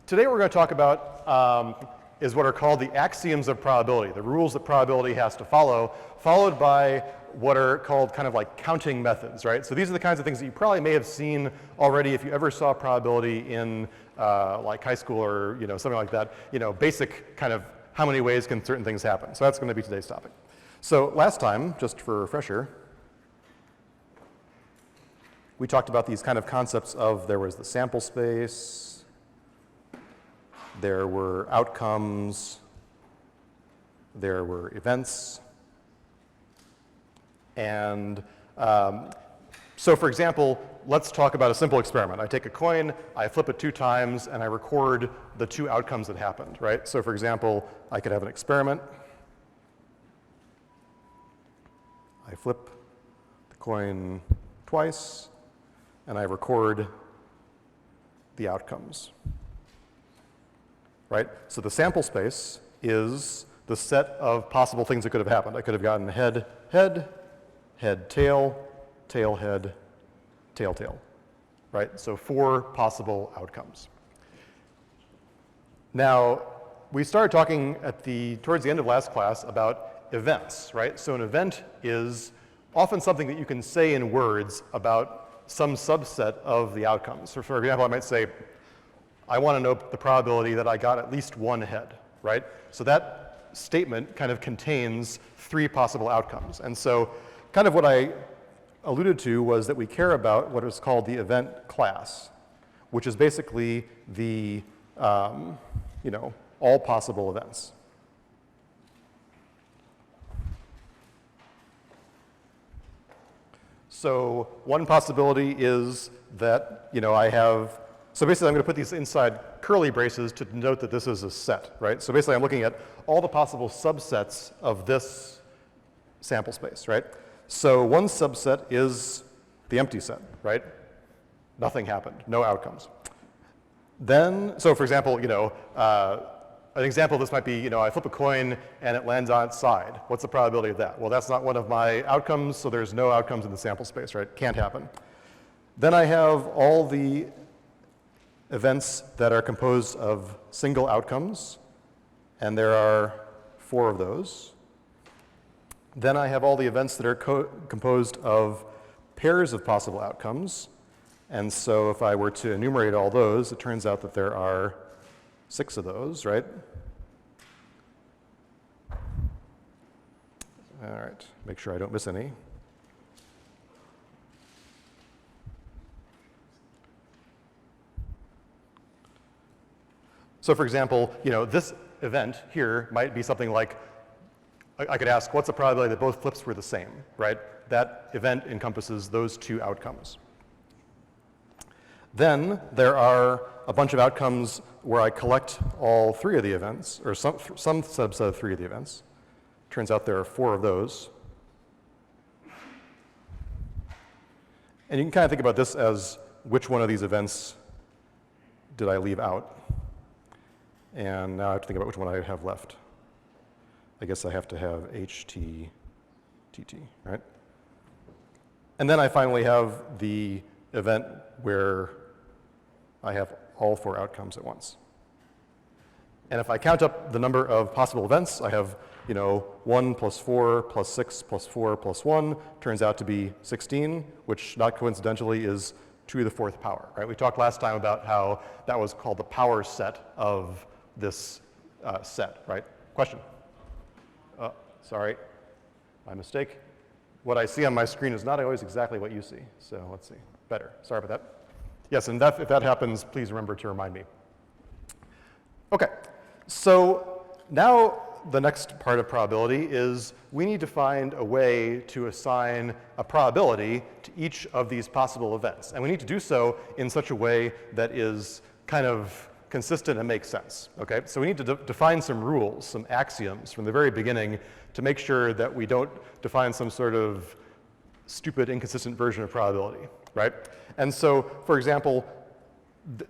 Today what we're going to talk about is what are called the axioms of probability, the rules that probability has to follow, followed by what are called kind of like counting methods, right? So these are the kinds of things that you probably may have seen already if you ever saw probability in like high school or something like that, basic kind of how many ways can certain things happen. So that's going to be today's topic. So last time, just for a refresher, we talked about these kind of concepts of there was the sample space, there were outcomes, there were events, and so for example, let's talk about a simple experiment. I take a coin, I flip it 2 times, and I record the 2 outcomes that happened, right? So for example, I could have an experiment. I flip the coin twice, and I record the outcomes, right? So the sample space is the set of possible things that could have happened. I could have gotten head, head, head, tail, tail, head, tail, tail, right? So 4 possible outcomes. Now, we started talking towards the end of last class about events, right? So an event is often something that you can say in words about some subset of the outcomes. So for example, I might say, I want to know the probability that I got at least 1 head, right? So that statement kind of contains 3 possible outcomes. And so kind of what I alluded to was that we care about what is called the event class, which is basically the, all possible events. So one possibility is that, I have, so basically I'm going to put these inside curly braces to denote that this is a set, right? So basically I'm looking at all the possible subsets of this sample space, right? So one subset is the empty set, right? Nothing happened, no outcomes. Then, so for example, an example of this might be, I flip a coin and it lands on its side. What's the probability of that? Well, that's not one of my outcomes, so there's no outcomes in the sample space, right? Can't happen. Then I have all the events that are composed of single outcomes, and there are 4 of those. Then I have all the events that are composed of pairs of possible outcomes, and so if I were to enumerate all those, it turns out that there are 6 of those, right? All right, make sure I don't miss any. So for example, this event here might be something like, I could ask, what's the probability that both flips were the same, right? That event encompasses those 2 outcomes. Then there are a bunch of outcomes where I collect all 3 of the events, or some subset of 3 of the events. Turns out there are 4 of those. And you can kind of think about this as which one of these events did I leave out? And now I have to think about which one I have left. I guess I have to have H, T, T, T, right? And then I finally have the event where I have all 4 outcomes at once. And if I count up the number of possible events, I have 1 plus 4 plus 6 plus 4 plus 1 turns out to be 16, which not coincidentally is 2 to the 4th power, right? We talked last time about how that was called the power set of this set, right? Question? Sorry, my mistake. What I see on my screen is not always exactly what you see, so let's see. Better, sorry about that. Yes, and if that happens, please remember to remind me. Okay, so now the next part of probability is we need to find a way to assign a probability to each of these possible events. And we need to do so in such a way that is kind of consistent and makes sense, okay? So we need to define some rules, some axioms from the very beginning to make sure that we don't define some sort of stupid, inconsistent version of probability, right? And so, for example,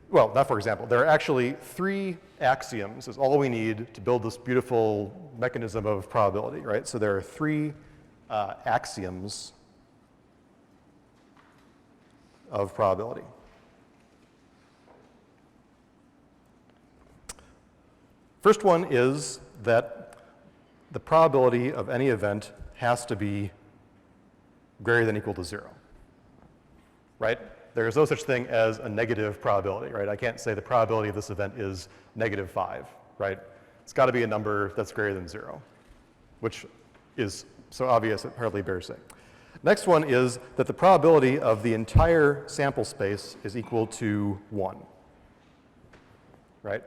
well, not for example, there are actually 3 axioms is all we need to build this beautiful mechanism of probability, right? So there are 3 axioms of probability. First one is that the probability of any event has to be greater than or equal to 0, right? There is no such thing as a negative probability, right? I can't say the probability of this event is -5, right? It's got to be a number that's greater than 0, which is so obvious it hardly bears saying. Next one is that the probability of the entire sample space is equal to 1, right?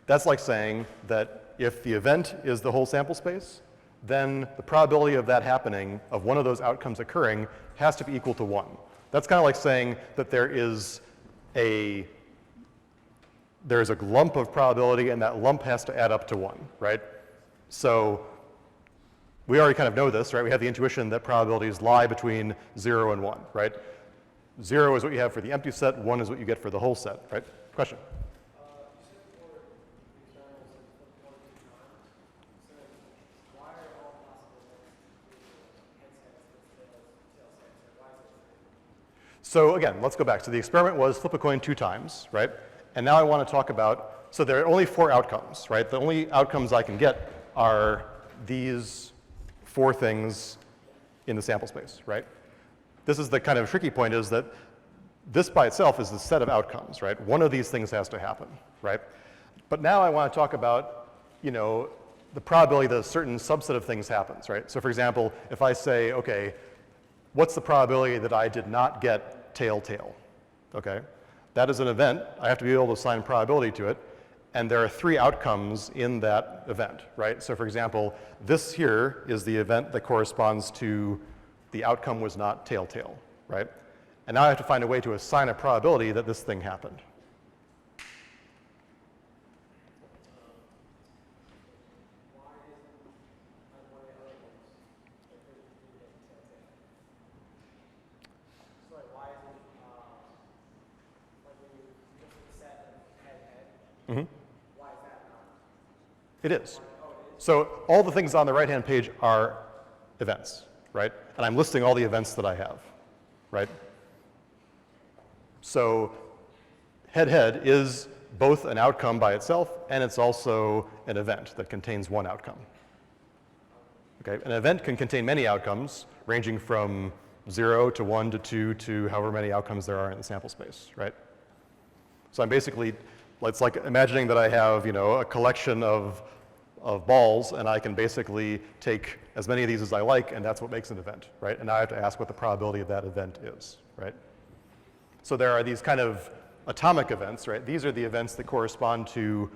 That's like saying that if the event is the whole sample space, then the probability of that happening, of one of those outcomes occurring, has to be equal to 1. That's kind of like saying that there is a lump of probability and that lump has to add up to 1, right? So we already kind of know this, right? We have the intuition that probabilities lie between 0 and 1, right? 0 is what you have for the empty set, 1 is what you get for the whole set, right? Question? So again, let's go back. So the experiment was flip a coin 2 times, right? And now I want to talk about, so there are only 4 outcomes, right? The only outcomes I can get are these 4 things in the sample space, right? This is the kind of tricky point, is that this by itself is the set of outcomes, right? One of these things has to happen, right? But now I want to talk about, the probability that a certain subset of things happens, right? So for example, if I say, okay, what's the probability that I did not get tail-tail, okay? That is an event. I have to be able to assign probability to it. And there are 3 outcomes in that event, right? So for example, this here is the event that corresponds to the outcome was not tail-tail, right? And now I have to find a way to assign a probability that this thing happened. Mm-hmm. Why is that not? It is. So all the things on the right-hand page are events, right? And I'm listing all the events that I have, right? So head-head is both an outcome by itself, and it's also an event that contains one outcome. Okay? An event can contain many outcomes, ranging from 0 to 1 to 2 to however many outcomes there are in the sample space, right? So I'm basically, it's like imagining that I have, a collection of balls, and I can basically take as many of these as I like, and that's what makes an event, right? And now I have to ask what the probability of that event is, right? So there are these kind of atomic events, right? These are the events that correspond to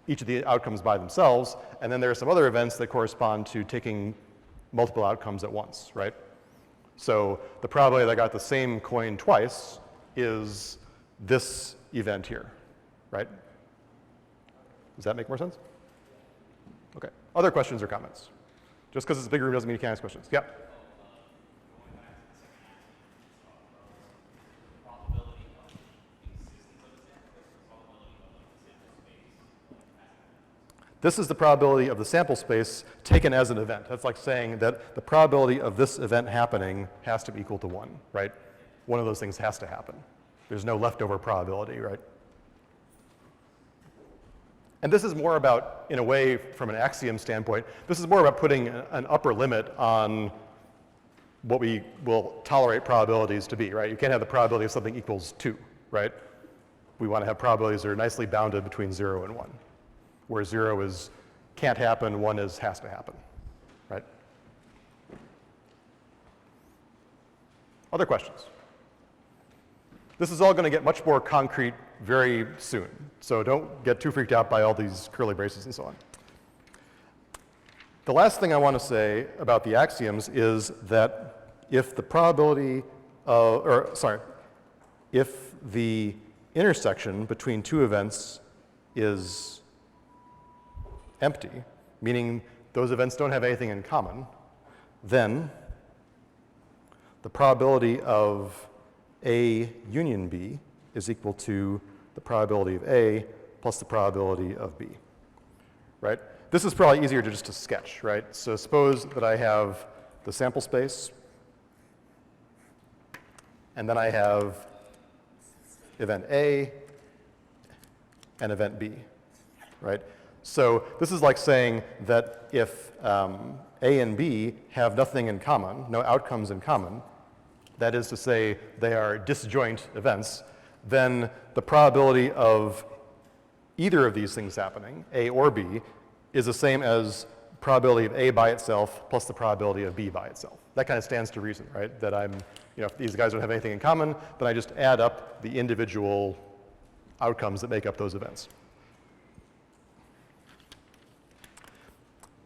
each of the outcomes by themselves, and then there are some other events that correspond to taking multiple outcomes at once, right? So the probability that I got the same coin twice is this event here, right? Does that make more sense? Okay. Other questions or comments? Just because it's a big room doesn't mean you can't ask questions. Yeah. This is the probability of the sample space taken as an event. That's like saying that the probability of this event happening has to be equal to 1, right? One of those things has to happen. There's no leftover probability, right? And this is more about, in a way, from an axiom standpoint, this is more about putting an upper limit on what we will tolerate probabilities to be, right? You can't have the probability of something equals 2, right? We want to have probabilities that are nicely bounded between 0 and 1, where 0 is can't happen, 1 is has to happen, right? Other questions? This is all going to get much more concrete very soon, so don't get too freaked out by all these curly braces and so on. The last thing I want to say about the axioms is that if the probability if the intersection between 2 events is empty, meaning those events don't have anything in common, then the probability of A union B is equal to the probability of A plus the probability of B, right? This is probably easier to just to sketch, right? So suppose that I have the sample space, and then I have event A and event B, right? So this is like saying that if A and B have nothing in common, no outcomes in common, that is to say they are disjoint events, then the probability of either of these things happening, A or B, is the same as probability of A by itself plus the probability of B by itself. That kind of stands to reason, right? That if these guys don't have anything in common, then I just add up the individual outcomes that make up those events.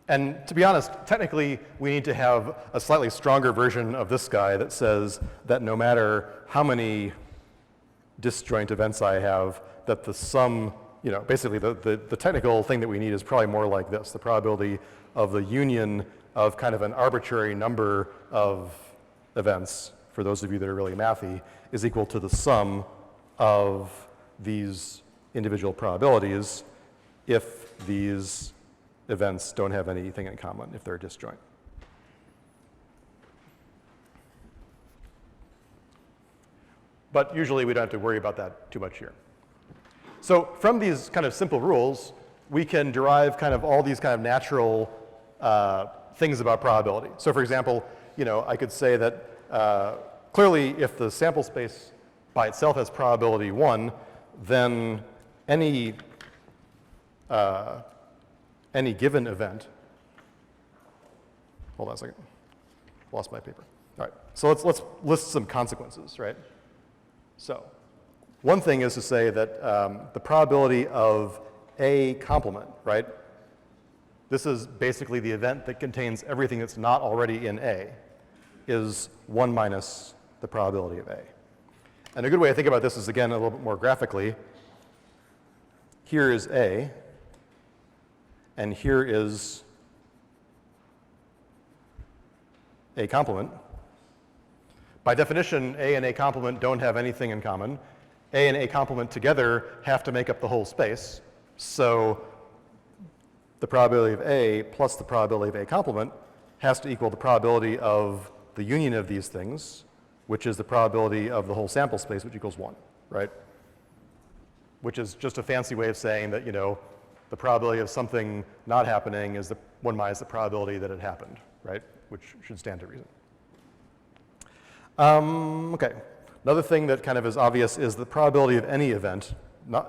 And to be honest, technically, we need to have a slightly stronger version of this guy that says that no matter how many disjoint events I have, that the sum, basically the technical thing that we need is probably more like this. The probability of the union of kind of an arbitrary number of events, for those of you that are really mathy, is equal to the sum of these individual probabilities if these events don't have anything in common, if they're disjoint. But usually we don't have to worry about that too much here. So from these kind of simple rules, we can derive kind of all these kind of natural things about probability. So for example, I could say that clearly if the sample space by itself has probability 1, then any given event, hold on a second, lost my paper. All right, so let's list some consequences, right? So one thing is to say that the probability of A complement, right? This is basically the event that contains everything that's not already in A, is 1 minus the probability of A. And a good way to think about this is, again, a little bit more graphically. Here is A, and here is A complement. By definition, A and A complement don't have anything in common. A and A complement together have to make up the whole space. So the probability of A plus the probability of A complement has to equal the probability of the union of these things, which is the probability of the whole sample space, which equals 1, right? Which is just a fancy way of saying that, the probability of something not happening is 1 minus the probability that it happened, right? Which should stand to reason. Okay. Another thing that kind of is obvious is the probability of any event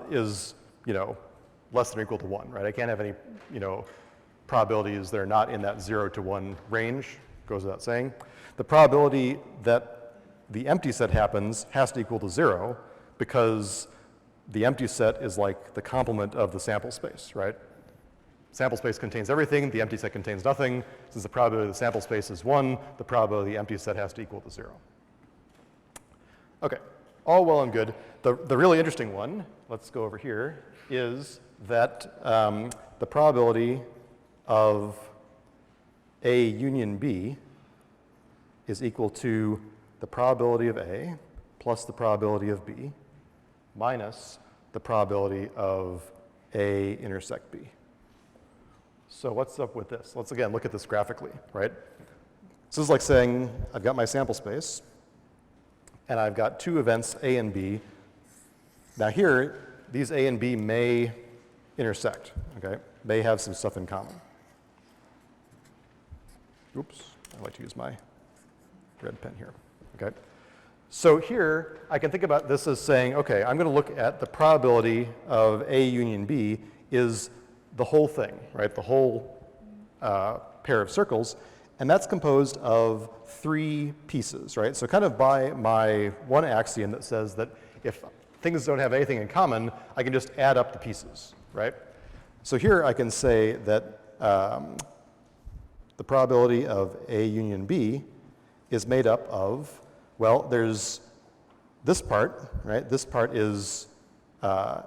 is, less than or equal to 1, right? I can't have any, probabilities that are not in that 0 to 1 range, goes without saying. The probability that the empty set happens has to equal to 0 because the empty set is like the complement of the sample space, right? Sample space contains everything, the empty set contains nothing. Since the probability of the sample space is 1, the probability of the empty set has to equal to 0. Okay, all well and good. The really interesting one, let's go over here, is that the probability of A union B is equal to the probability of A plus the probability of B minus the probability of A intersect B. So what's up with this? Let's again look at this graphically, right? This is like saying I've got my sample space, and I've got two events, A and B. Now here, these A and B may intersect, okay? May have some stuff in common. Oops, I like to use my red pen here, okay? So here, I can think about this as saying, okay, I'm going to look at the probability of A union B is the whole thing, right? The whole pair of circles, and that's composed of 3 pieces, right? So kind of by my one axiom that says that if things don't have anything in common, I can just add up the pieces, right? So here I can say that the probability of A union B is made up of, well, there's this part, right? This part is A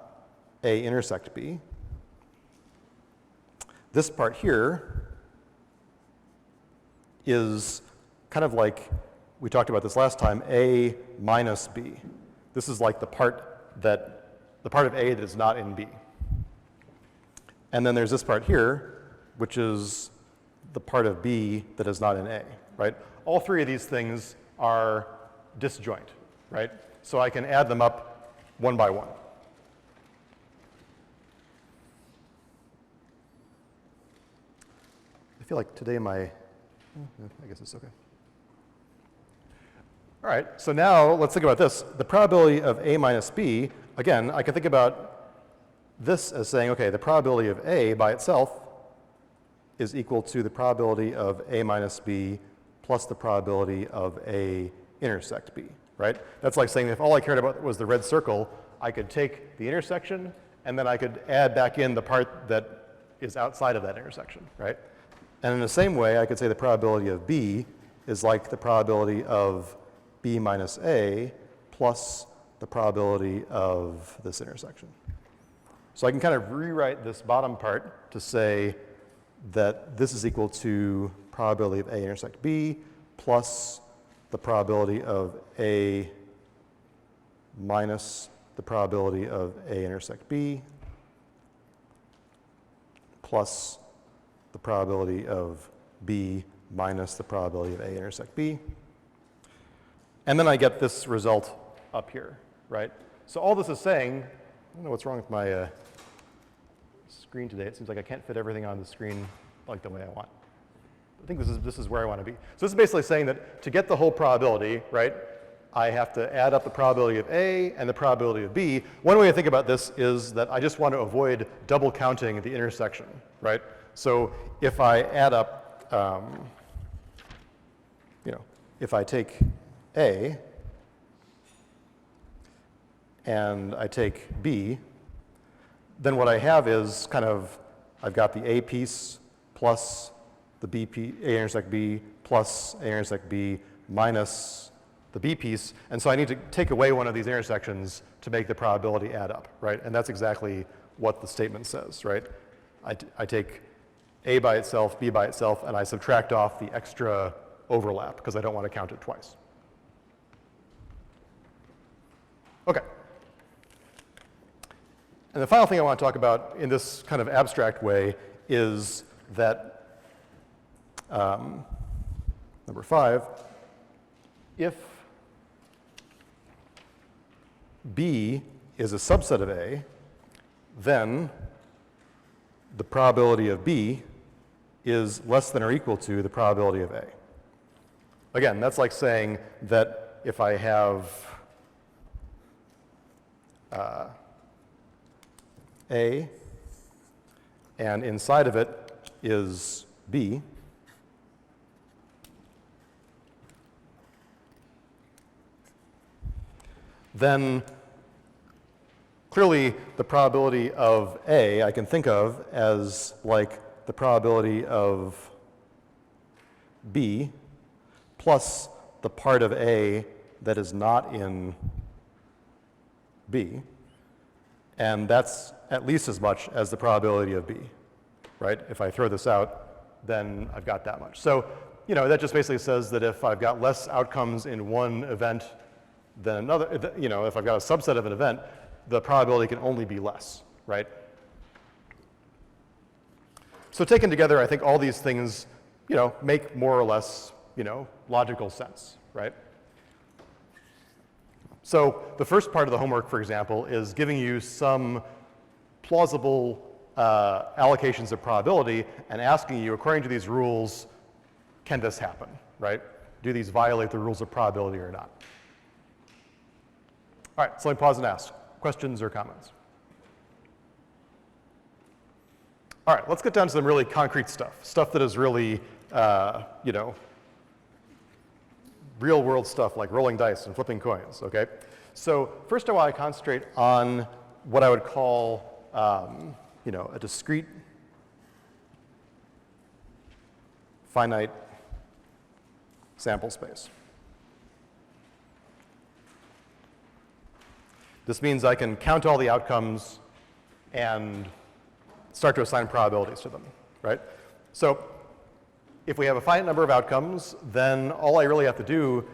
intersect B. This part here is kind of like, we talked about this last time, A minus B. This is like the part of A that is not in B. And then there's this part here, which is the part of B that is not in A, right? All 3 of these things are disjoint, right? So I can add them up one by one. feel like today I guess it's okay. All right, so now let's think about this. The probability of A minus B, again, I can think about this as saying, okay, the probability of A by itself is equal to the probability of A minus B plus the probability of A intersect B, right? That's like saying if all I cared about was the red circle, I could take the intersection and then I could add back in the part that is outside of that intersection, right? And in the same way, I could say the probability of B is like the probability of B minus A plus the probability of this intersection. So I can kind of rewrite this bottom part to say that this is equal to probability of A intersect B plus the probability of A minus the probability of A intersect B plus the probability of B minus the probability of A intersect B. And then I get this result up here, right? So all this is saying, I don't know what's wrong with my screen today. It seems like I can't fit everything on the screen like the way I want. I think this is where I want to be. So this is basically saying that to get the whole probability, right, I have to add up the probability of A and the probability of B. One way to think about this is that I just want to avoid double counting the intersection, right? So if I add up, if I take A and I take B, then what I have is kind of, I've got the A piece plus the B piece, A intersect B plus A intersect B minus the B piece, and so I need to take away one of these intersections to make the probability add up, right? And that's exactly what the statement says, right? I take A by itself, B by itself, and I subtract off the extra overlap because I don't want to count it twice. Okay. And the final thing I want to talk about in this kind of abstract way is that, number 5, if B is a subset of A, then the probability of B is less than or equal to the probability of A. Again, that's like saying that if I have A and inside of it is B, then clearly the probability of A I can think of as like the probability of B plus the part of A that is not in B, and that's at least as much as the probability of B, right? If I throw this out, then I've got that much. So, that just basically says that if I've got less outcomes in one event than another, if I've got a subset of an event, the probability can only be less, right? So taken together, I think all these things, make more or less, logical sense, right? So the first part of the homework, for example, is giving you some plausible allocations of probability and asking you, according to these rules, can this happen, right? Do these violate the rules of probability or not? All right, so let me pause and ask. Questions or comments? All right, let's get down to some really concrete stuff that is really, real world stuff like rolling dice and flipping coins, okay? So first I want to concentrate on what I would call, a discrete finite sample space. This means I can count all the outcomes and start to assign probabilities to them, right? So if we have a finite number of outcomes, then all I really have to do,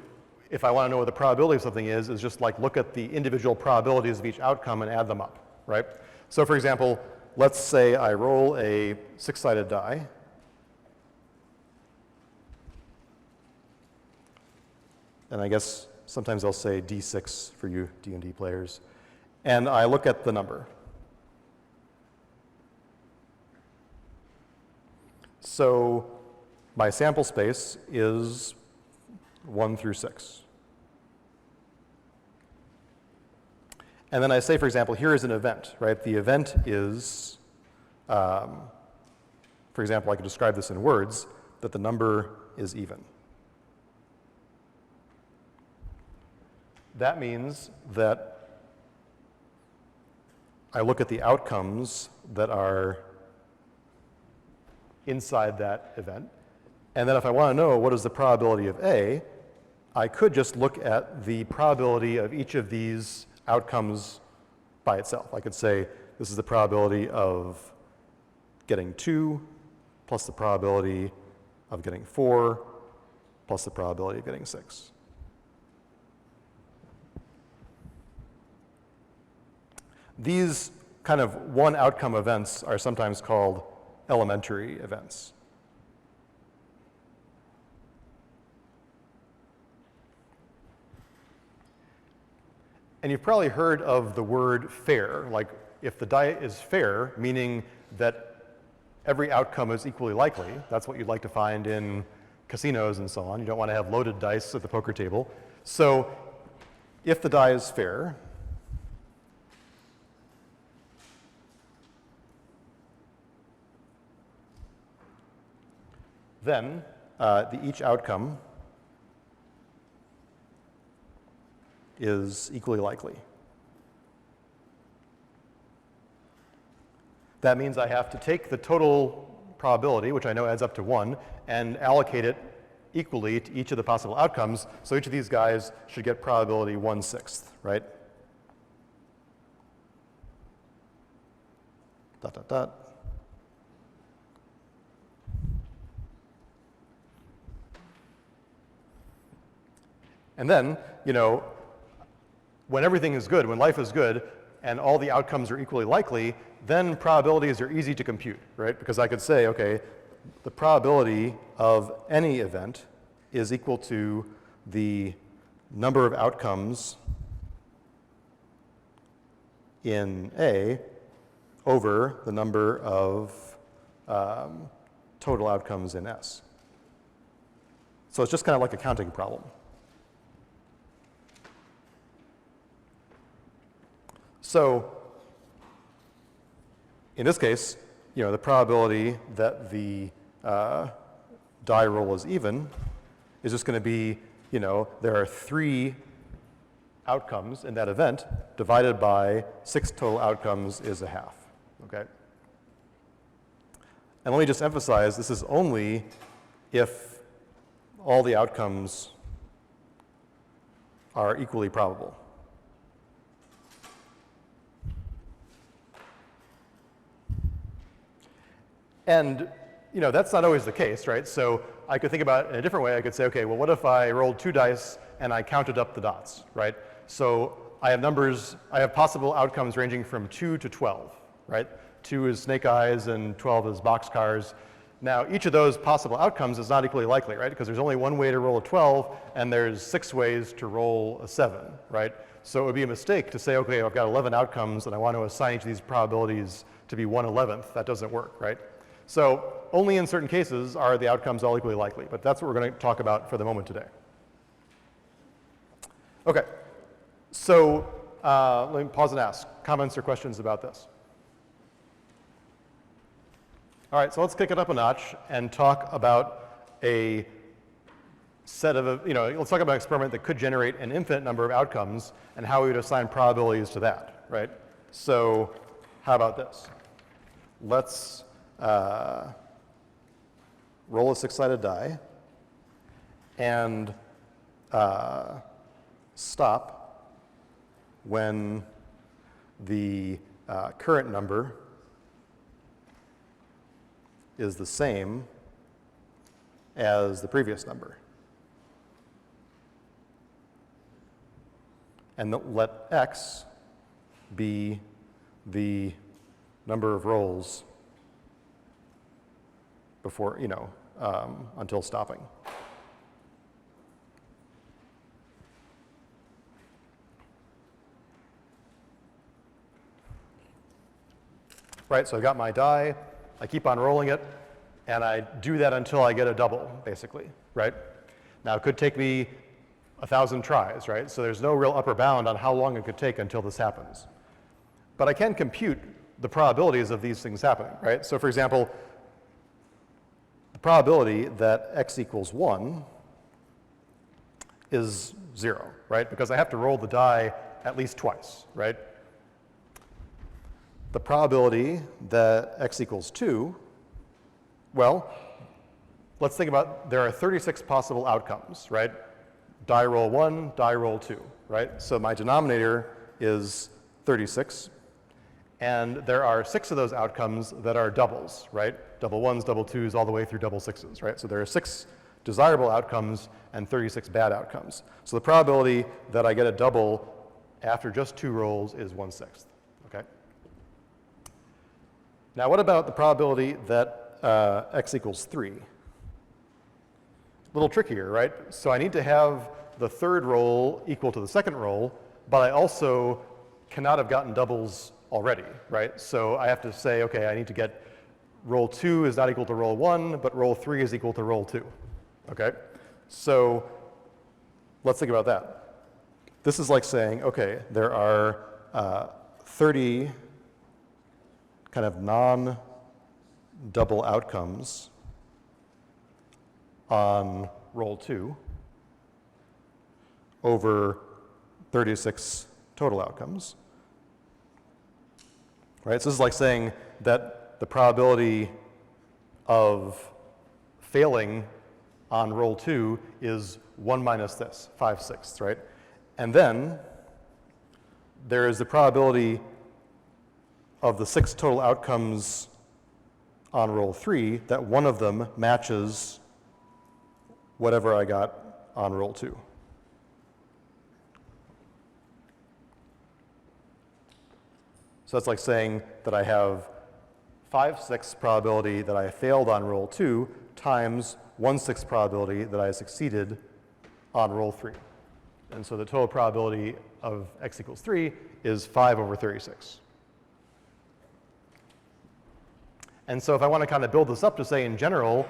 if I want to know what the probability of something is just like look at the individual probabilities of each outcome and add them up, right? So for example, let's say I roll a 6-sided die. And I guess sometimes I'll say D6 for you D&D players. And I look at the number. So my sample space is 1 through 6. And then I say, for example, here is an event, right? The event is, for example, I could describe this in words, that the number is even. That means that I look at the outcomes that are inside that event, and then if I want to know what is the probability of A, I could just look at the probability of each of these outcomes by itself. I could say this is the probability of getting 2 plus the probability of getting 4 plus the probability of getting 6. These kind of one outcome events are sometimes called elementary events. And you've probably heard of the word fair, like if the die is fair, meaning that every outcome is equally likely. That's what you'd like to find in casinos and so on. You don't want to have loaded dice at the poker table. So if the die is fair, then each outcome is equally likely. That means I have to take the total probability, which I know adds up to 1, and allocate it equally to each of the possible outcomes. So each of these guys should get probability 1/6, right? Dot, dot, dot. And then, you know, when everything is good, when life is good, and all the outcomes are equally likely, then probabilities are easy to compute, right? Because I could say, okay, the probability of any event is equal to the number of outcomes in A over the number of total outcomes in S. So it's just kind of like a counting problem. So in this case, you know, the probability that the die roll is even is just going to be, you know, there are 3 outcomes in that event divided by 6 total outcomes is a half, okay? And let me just emphasize, this is only if all the outcomes are equally probable. And, you know, that's not always the case, right? So I could think about it in a different way. I could say, okay, well, what if I rolled 2 dice and I counted up the dots, right? So I have numbers, I have possible outcomes ranging from 2 to 12, right? 2 is snake eyes and 12 is boxcars. Now, each of those possible outcomes is not equally likely, right? Because there's only one way to roll a 12 and there's 6 ways to roll a 7, right? So it would be a mistake to say, okay, I've got 11 outcomes and I want to assign each of these probabilities to be 1/11th. That doesn't work, right? So only in certain cases are the outcomes all equally likely, but that's what we're going to talk about for the moment today. Okay, so let me pause and ask. Comments or questions about this? All right, so let's kick it up a notch and talk about a set of, you know, let's talk about an experiment that could generate an infinite number of outcomes and how we would assign probabilities to that, right? So how about this? Let's roll a 6-sided die and stop when the current number is the same as the previous number. And let x be the number of rolls before, you know, until stopping. Right, so I've got my die, I keep on rolling it, And I do that until I get a double, basically, right? Now, it could take me 1,000 tries, right? So there's no real upper bound on how long it could take until this happens. But I can compute the probabilities of these things happening, right? So for example, the probability that x equals 1 is 0, right? Because I have to roll the die at least twice, right? The probability that x equals 2, well, let's think about, there are 36 possible outcomes, right? Die roll 1, die roll 2, right? So my denominator is 36, and there are 6 of those outcomes that are doubles, right? Double 1s, double 2s, all the way through double 6s, right? So there are 6 desirable outcomes and 36 bad outcomes. So the probability that I get a double after just 2 rolls is 1/6, okay? Now what about the probability that x equals 3? A little trickier, right? So I need to have the third roll equal to the second roll, but I also cannot have gotten doubles already, right? So I have to say, okay, I need to get roll 2 is not equal to roll 1, but roll 3 is equal to roll 2, okay? So let's think about that. This is like saying, okay, there are 30 kind of non-double outcomes on roll 2 over 36 total outcomes, right? So this is like saying that the probability of failing on roll 2 is 1 minus this, 5/6, right? And then there is the probability of the 6 total outcomes on roll 3 that one of them matches whatever I got on roll 2. So that's like saying that I have 5/6 probability that I failed on roll 2 times 1/6 probability that I succeeded on roll 3. And so the total probability of x equals 3 is 5 over 36. And so if I want to kind of build this up to say in general,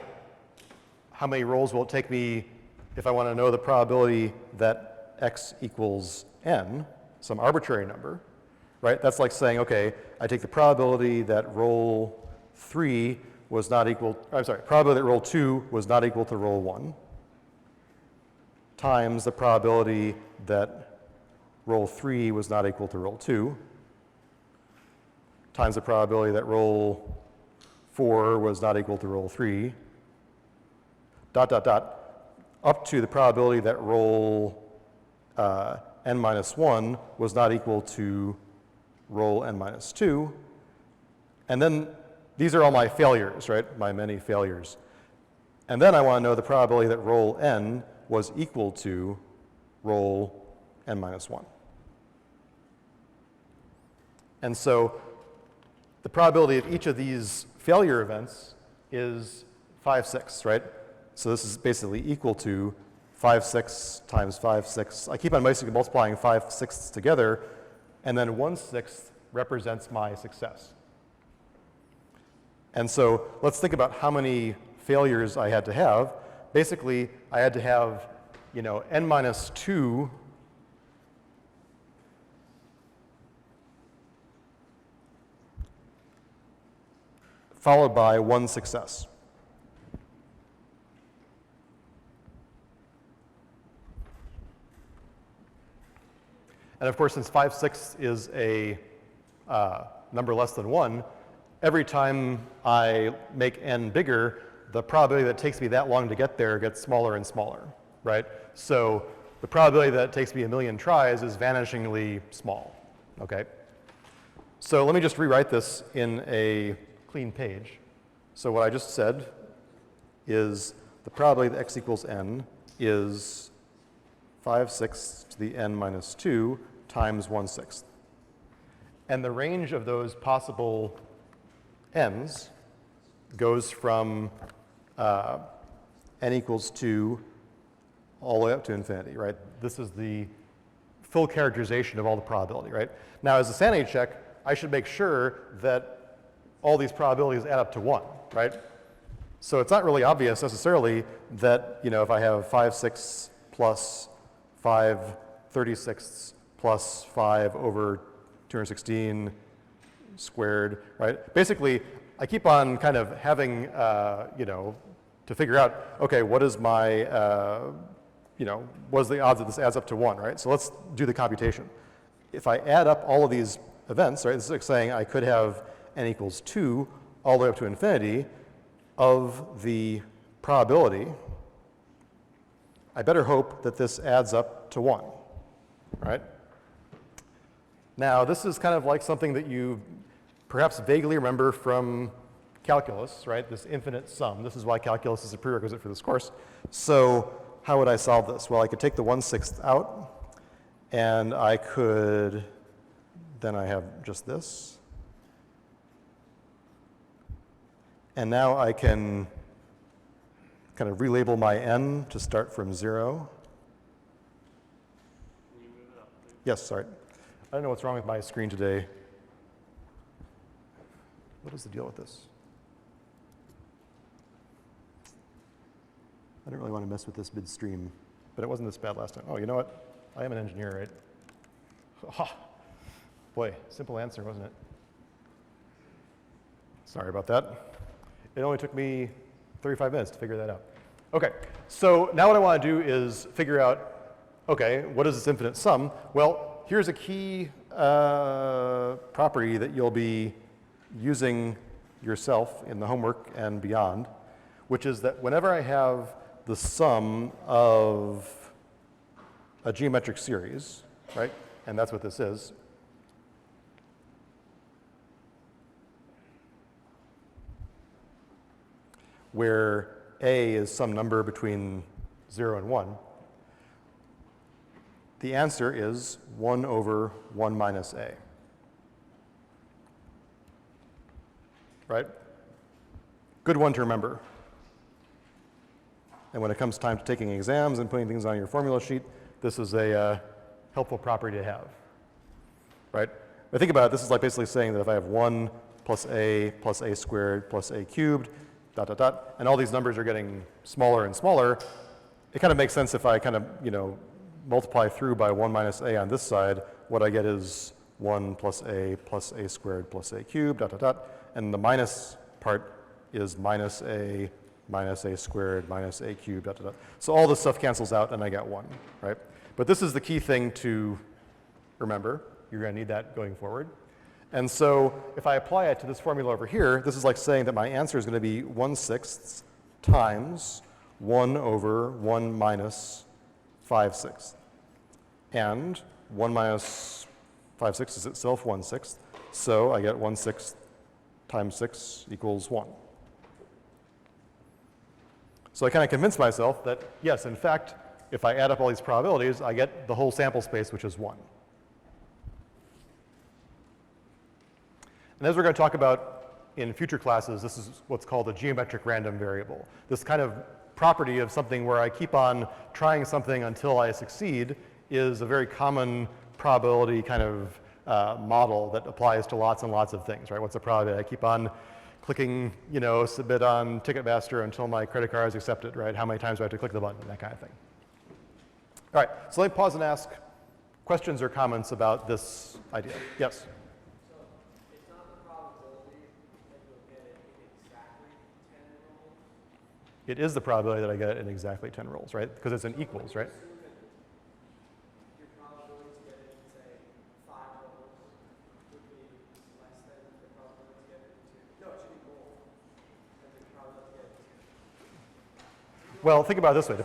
how many rolls will it take me if I want to know the probability that x equals n, some arbitrary number, right? That's like saying, okay, I take the probability that roll 3 was not equal, probability that roll 2 was not equal to roll 1 times the probability that roll 3 was not equal to roll 2 times the probability that roll 4 was not equal to roll 3, dot, dot, dot, up to the probability that roll n minus 1 was not equal to roll n minus 2. And then these are all my failures, right? My many failures. And then I want to know the probability that roll n was equal to roll n minus 1. And so the probability of each of these failure events is 5/6, right? So this is basically equal to 5/6 times 5/6. I keep on basically multiplying 5/6 together, and then 1/6 represents my success. And so let's think about how many failures I had to have. Basically, I had to have, n minus 2 followed by 1 success. And of course, since 5/6 is a number less than 1, every time I make n bigger, the probability that it takes me that long to get there gets smaller and smaller, right? So the probability that it takes me 1,000,000 tries is vanishingly small, okay? So let me just rewrite this in a clean page. So what I just said is the probability that x equals n is 5/6 to the n minus 2 times 1/6. And the range of those possible n's goes from n equals 2 all the way up to infinity, right? This is the full characterization of all the probability, right? Now, as a sanity check, I should make sure that all these probabilities add up to 1, right? So it's not really obvious necessarily that, if I have 5/6 plus 5/36 plus 5 over 216 squared, right? Basically, I keep on kind of having, to figure out, okay, what is my, what is the odds that this adds up to 1, right? So let's do the computation. If I add up all of these events, right, this is like saying I could have n equals 2 all the way up to infinity of the probability. I better hope that this adds up to 1, right? Now, this is kind of like something that you perhaps vaguely remember from calculus, right? This infinite sum. This is why calculus is a prerequisite for this course. So how would I solve this? Well, I could take the 1/6 out, and I could, then I have just this. And now I can kind of relabel my n to start from 0. Can you move it up, please? Yes, sorry. I don't know what's wrong with my screen today. What is the deal with this? I don't really want to mess with this midstream, but it wasn't this bad last time. Oh, you know what? I am an engineer, right? Oh, boy, simple answer, wasn't it? Sorry about that. It only took me 35 minutes to figure that out. Okay, so now what I want to do is figure out, okay, what is this infinite sum? Well, here's a key property that you'll be using yourself in the homework and beyond, which is that whenever I have the sum of a geometric series, right, and that's what this is, where a is some number between 0 and 1, the answer is 1 over 1 minus a. Right? Good one to remember. And when it comes time to taking exams and putting things on your formula sheet, this is a helpful property to have. Right? But think about it, this is like basically saying that if I have 1 plus a squared plus a cubed, dot, dot, dot, and all these numbers are getting smaller and smaller, it kind of makes sense if I kind of, multiply through by 1 minus a on this side, what I get is 1 plus a squared plus a cubed, dot, dot, dot, and the minus part is minus a squared minus a cubed, dot, dot, dot. So all this stuff cancels out and I get 1, right? But this is the key thing to remember. You're going to need that going forward. And so if I apply it to this formula over here, this is like saying that my answer is going to be 1/6 times 1 over 1 minus 5/6. And 1 minus 5/6 is itself 1/6. So I get 1/6 times 6 equals 1. So I kind of convinced myself that, yes, in fact, if I add up all these probabilities, I get the whole sample space, which is 1. And as we're going to talk about in future classes, this is what's called a geometric random variable. This kind of property of something where I keep on trying something until I succeed is a very common probability kind of model that applies to lots and lots of things, right? What's the probability? I keep on clicking, submit on Ticketmaster until my credit card is accepted, right? How many times do I have to click the button? That kind of thing. All right, so let me pause and ask questions or comments about this idea. Yes? It is the probability that I get it in exactly 10 rolls, right? Because it's an equals, right? Your probability to get it in, say, 5 rolls would be less than the probability to get it in 2. No, it should be more than the probability to get it in 2. Well, think about it this way.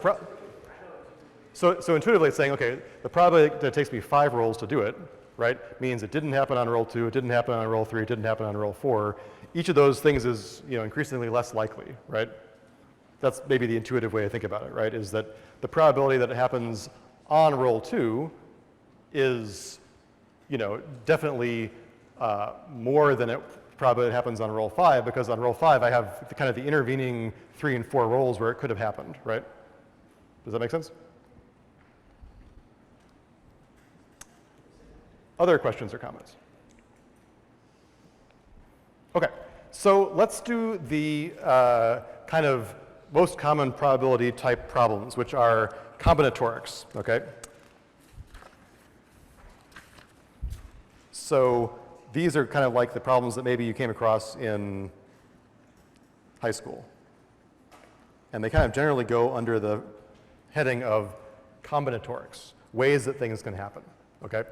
So intuitively it's saying, okay, the probability that it takes me 5 rolls to do it, right, means it didn't happen on roll 2, it didn't happen on roll 3, it didn't happen on roll 4. Each of those things is, increasingly less likely, right? That's maybe the intuitive way to think about it, right? Is that the probability that it happens on roll 2 is, definitely more than it probably happens on roll 5, because on roll 5 I have kind of the intervening 3 and 4 rolls where it could have happened, right? Does that make sense? Other questions or comments? Okay, So let's do the kind of most common probability type problems, which are combinatorics, okay? So these are kind of like the problems that maybe you came across in high school. And they kind of generally go under the heading of combinatorics, ways that things can happen, okay?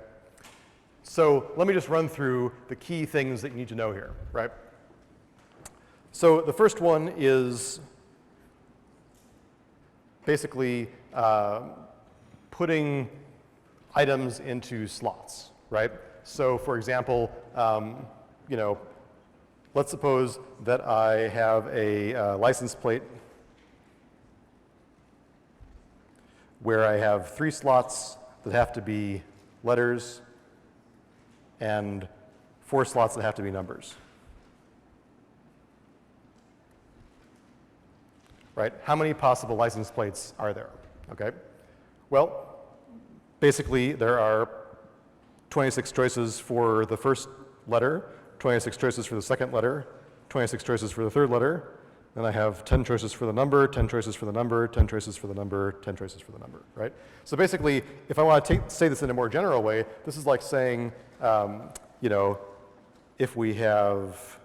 So let me just run through the key things that you need to know here, right? So the first one is basically putting items into slots, right? So for example, you know, let's suppose that I have a license plate where I have 3 slots that have to be letters and 4 slots that have to be numbers. Right? How many possible license plates are there? Okay. Well, basically there are 26 choices for the first letter, 26 choices for the second letter, 26 choices for the third letter. Then I have 10 choices for the number, 10 choices for the number, 10 choices for the number, 10 choices for the number, right? So basically, if I want to say this in a more general way, this is like saying, you know, if we have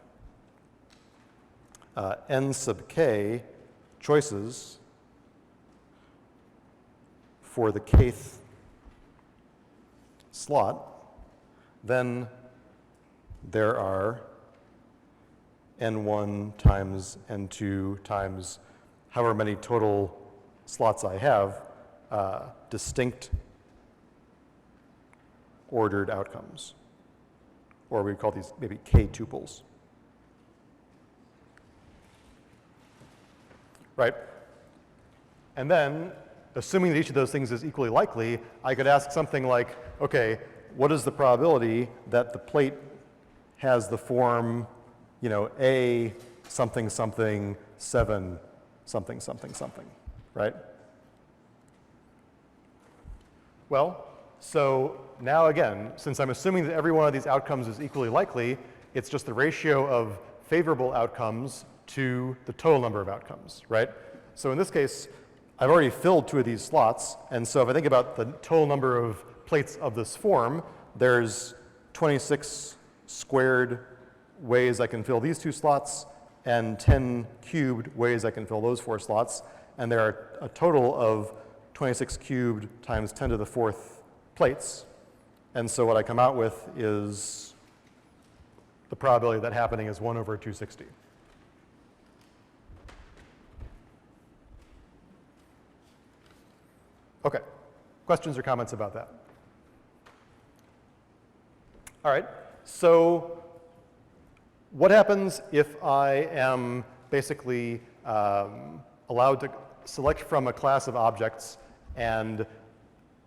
n sub k choices for the kth slot, then there are n1 times n2 times however many total slots I have, distinct ordered outcomes. Or we call these maybe k tuples. Right? And then, assuming that each of those things is equally likely, I could ask something like, okay, what is the probability that the plate has the form, you know, A something something 7 something something something, right? Well, so now again, since I'm assuming that every one of these outcomes is equally likely, it's just the ratio of favorable outcomes to the total number of outcomes, right? So in this case, I've already filled 2 of these slots, and so if I think about the total number of plates of this form, there's 26 squared ways I can fill these 2 slots, and 10 cubed ways I can fill those 4 slots, and there are a total of 26 cubed times 10 to the 4th plates, and so what I come out with is the probability of that happening is 1 over 260. Okay, questions or comments about that? All right, so what happens if I am basically allowed to select from a class of objects and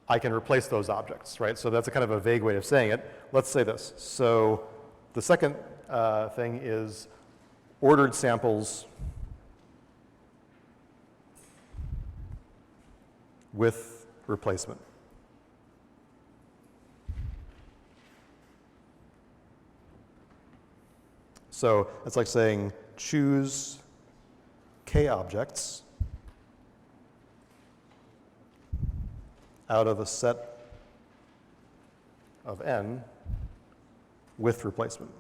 I can replace those objects, right? So that's a kind of a vague way of saying it. Let's say this. So the second thing is ordered samples with replacement. So it's like saying choose k objects out of a set of n with replacement.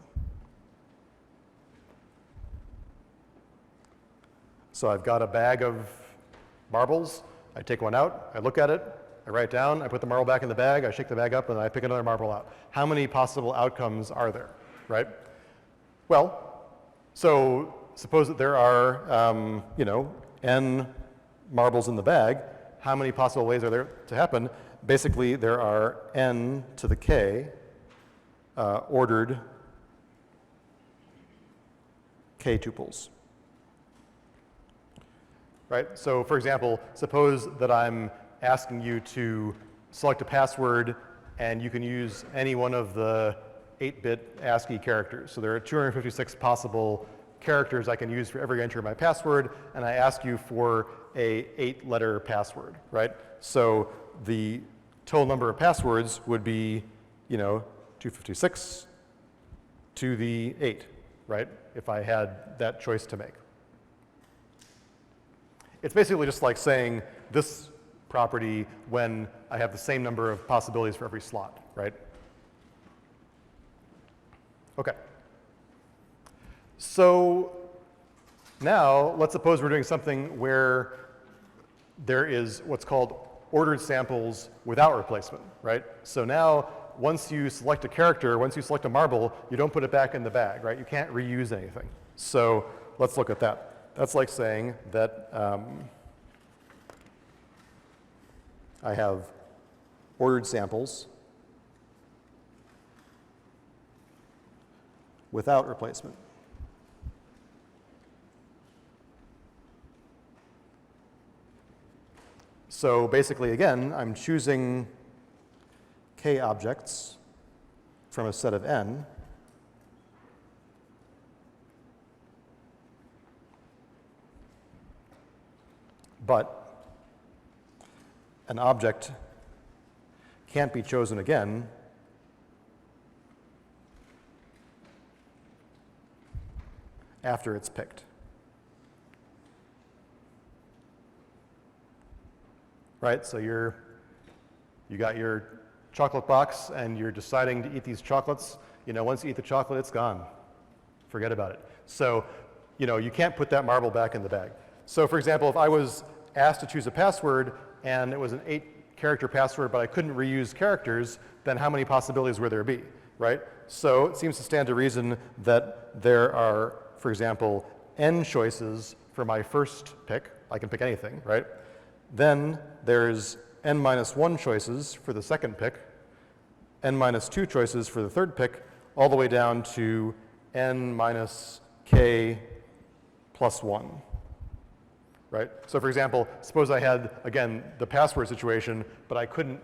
So I've got a bag of marbles. I take one out, I look at it, I write down, I put the marble back in the bag, I shake the bag up, and I pick another marble out. How many possible outcomes are there, right? Well, so suppose that there are, you know, n marbles in the bag. How many possible ways are there to happen? Basically, there are n to the k ordered k tuples. Right? So for example, suppose that I'm asking you to select a password and you can use any one of the 8-bit ASCII characters. So there are 256 possible characters I can use for every entry of my password, and I ask you for a 8-letter password, right? So the total number of passwords would be, you know, 256 to the 8, right, if I had that choice to make. It's basically just like saying this property when I have the same number of possibilities for every slot, right? Okay. So now let's suppose we're doing something where there is what's called ordered samples without replacement, right? So now once you select a character, once you select a marble, you don't put it back in the bag, right? You can't reuse anything. So let's look at that. That's like saying that I have ordered samples without replacement. So basically, again, I'm choosing k objects from a set of n. But an object can't be chosen again after it's picked. Right? So you got your chocolate box and you're deciding to eat these chocolates. You know, once you eat the chocolate, it's gone. Forget about it. So, you know, you can't put that marble back in the bag. So for example, if I was asked to choose a password and it was an 8-character password, but I couldn't reuse characters, then how many possibilities would there be, right? So it seems to stand to reason that there are, for example, n choices for my first pick. I can pick anything, right? Then there's n minus 1 choices for the second pick, n minus 2 choices for the third pick, all the way down to n minus k plus 1. Right? So for example, suppose I had, again, the password situation, but I couldn't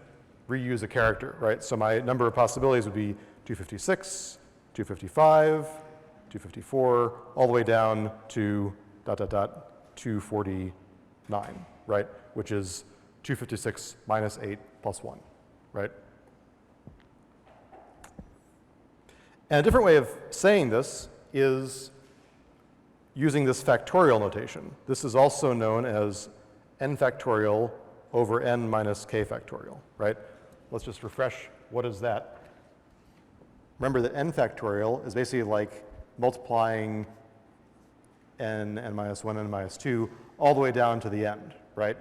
reuse a character, right? So my number of possibilities would be 256, 255, 254, all the way down to ... 249, right? Which is 256 minus 8 plus 1, right? And a different way of saying this is using this factorial notation. This is also known as n factorial over n minus k factorial, right? Let's just refresh. What is that? Remember that n factorial is basically like multiplying n minus 1, n minus 2, all the way down to the end, right?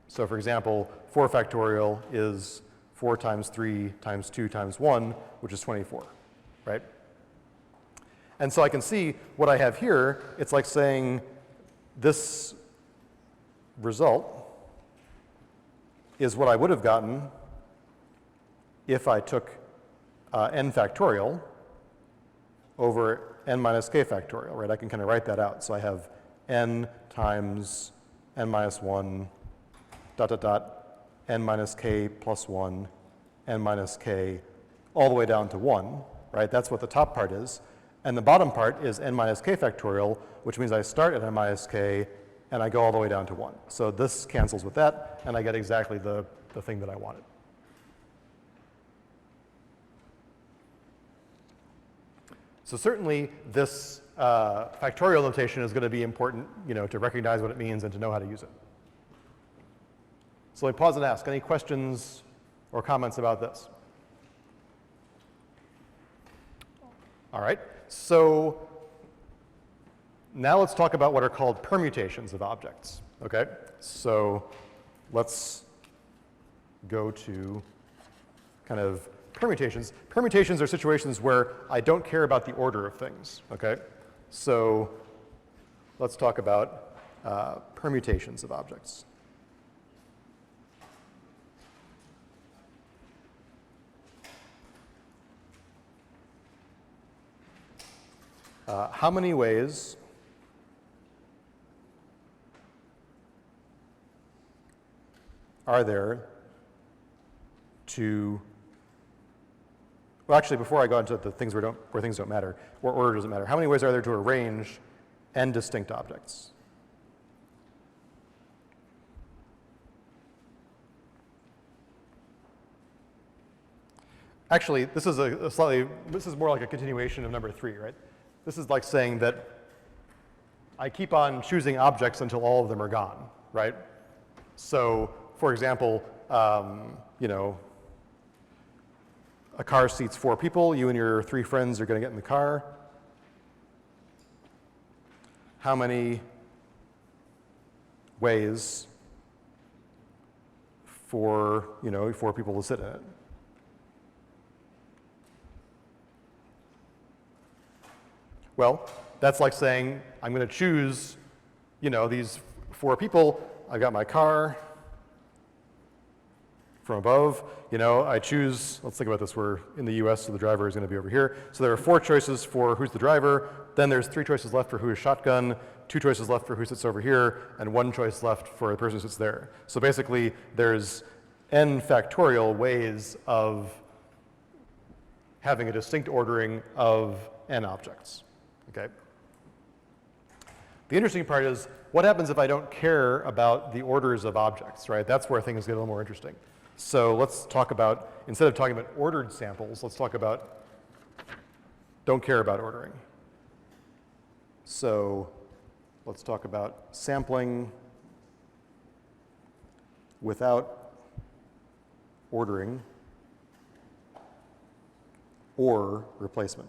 So for example, 4 factorial is 4 times 3 times 2 times 1, which is 24, right? And so I can see what I have here. It's like saying this result is what I would have gotten if I took n factorial over n minus k factorial, right? I can kind of write that out. So I have n times n minus 1, ... n minus k plus 1, n minus k, all the way down to 1, right? That's what the top part is. And the bottom part is n minus k factorial, which means I start at n minus k and I go all the way down to 1. So this cancels with that, and I get exactly the thing that I wanted. So certainly this factorial notation is going to be important, you know, to recognize what it means and to know how to use it. So let me pause and ask, any questions or comments about this? All right. So now let's talk about what are called permutations of objects, okay? So let's go to kind of permutations. Permutations are situations where I don't care about the order of things, okay? So let's talk about permutations of objects. How many ways are there to, well, actually, before I go into the things where things don't matter, where order doesn't matter, how many ways are there to arrange n distinct objects? Actually, this is more like a continuation of number 3, right? This is like saying that I keep on choosing objects until all of them are gone, right? So, for example, you know, a car seats 4 people. You and your 3 friends are going to get in the car. How many ways for, you know, 4 people to sit in it? Well, that's like saying I'm going to choose, you know, these 4 people. I've got my car from above. You know, I choose, let's think about this, we're in the US, so the driver is going to be over here. So there are 4 choices for who's the driver. Then there's 3 choices left for who is shotgun, 2 choices left for who sits over here, and 1 choice left for the person who sits there. So basically, there's n factorial ways of having a distinct ordering of n objects. Okay. The interesting part is, what happens if I don't care about the orders of objects, right? That's where things get a little more interesting. So let's talk about, instead of talking about ordered samples, let's talk about don't care about ordering. So let's talk about sampling without ordering or replacement.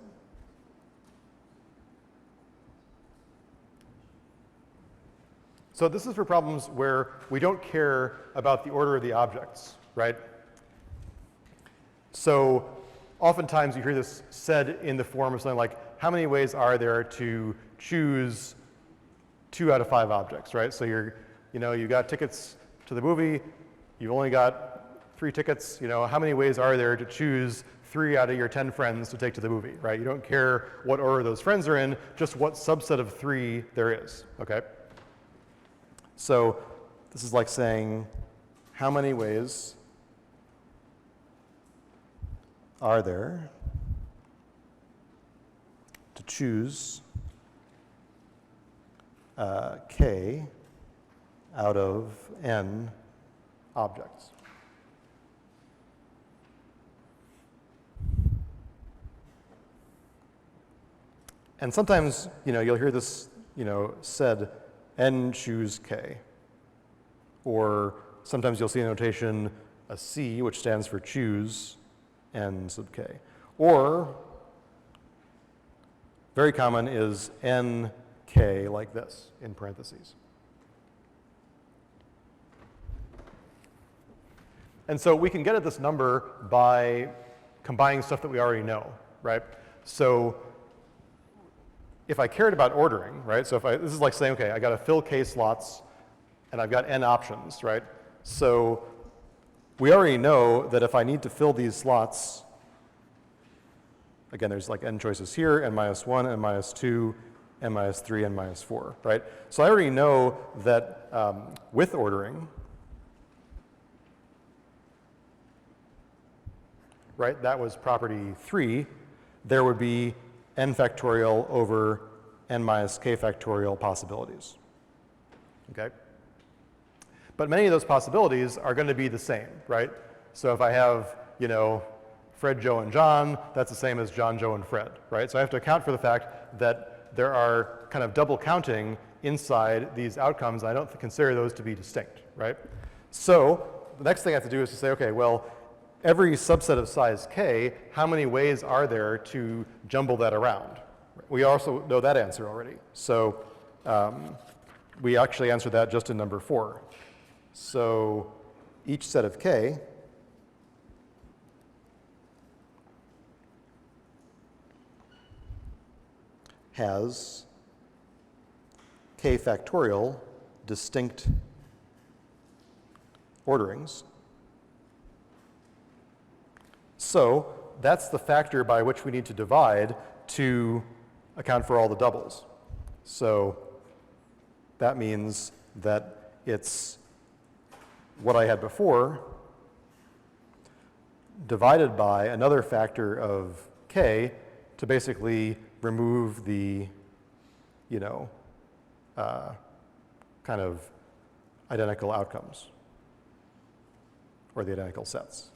So this is for problems where we don't care about the order of the objects, right? So oftentimes you hear this said in the form of something like, how many ways are there to choose 2 out of 5 objects, right? So you got tickets to the movie, you've only got 3 tickets, you know, how many ways are there to choose 3 out of your 10 friends to take to the movie, right? You don't care what order those friends are in, just what subset of 3 there is, okay? So this is like saying, how many ways are there to choose k out of n objects? And sometimes, you know, you'll hear this, you know, said, n choose k. Or sometimes you'll see a notation, a c, which stands for choose n sub k. Or, very common is n k like this, in parentheses. And so we can get at this number by combining stuff that we already know, right? So if I cared about ordering, right? So this is like saying, okay, I got to fill k slots, and I've got n options, right? So we already know that if I need to fill these slots, again, there's like n choices here, n minus 1, n minus 2, n minus 3, n minus 4, right? So I already know that with ordering, right, that was property 3, there would be n factorial over n minus k factorial possibilities, okay? But many of those possibilities are going to be the same, right? So if I have, you know, Fred, Joe, and John, that's the same as John, Joe, and Fred, right? So I have to account for the fact that there are kind of double counting inside these outcomes. I don't consider those to be distinct, right? So the next thing I have to do is to say, okay, well, every subset of size k, how many ways are there to jumble that around? We also know that answer already. So we actually answered that just in number 4. So each set of k has k factorial distinct orderings. So that's the factor by which we need to divide to account for all the doubles. So that means that it's what I had before divided by another factor of k to basically remove the, you know, kind of identical outcomes or the identical sets.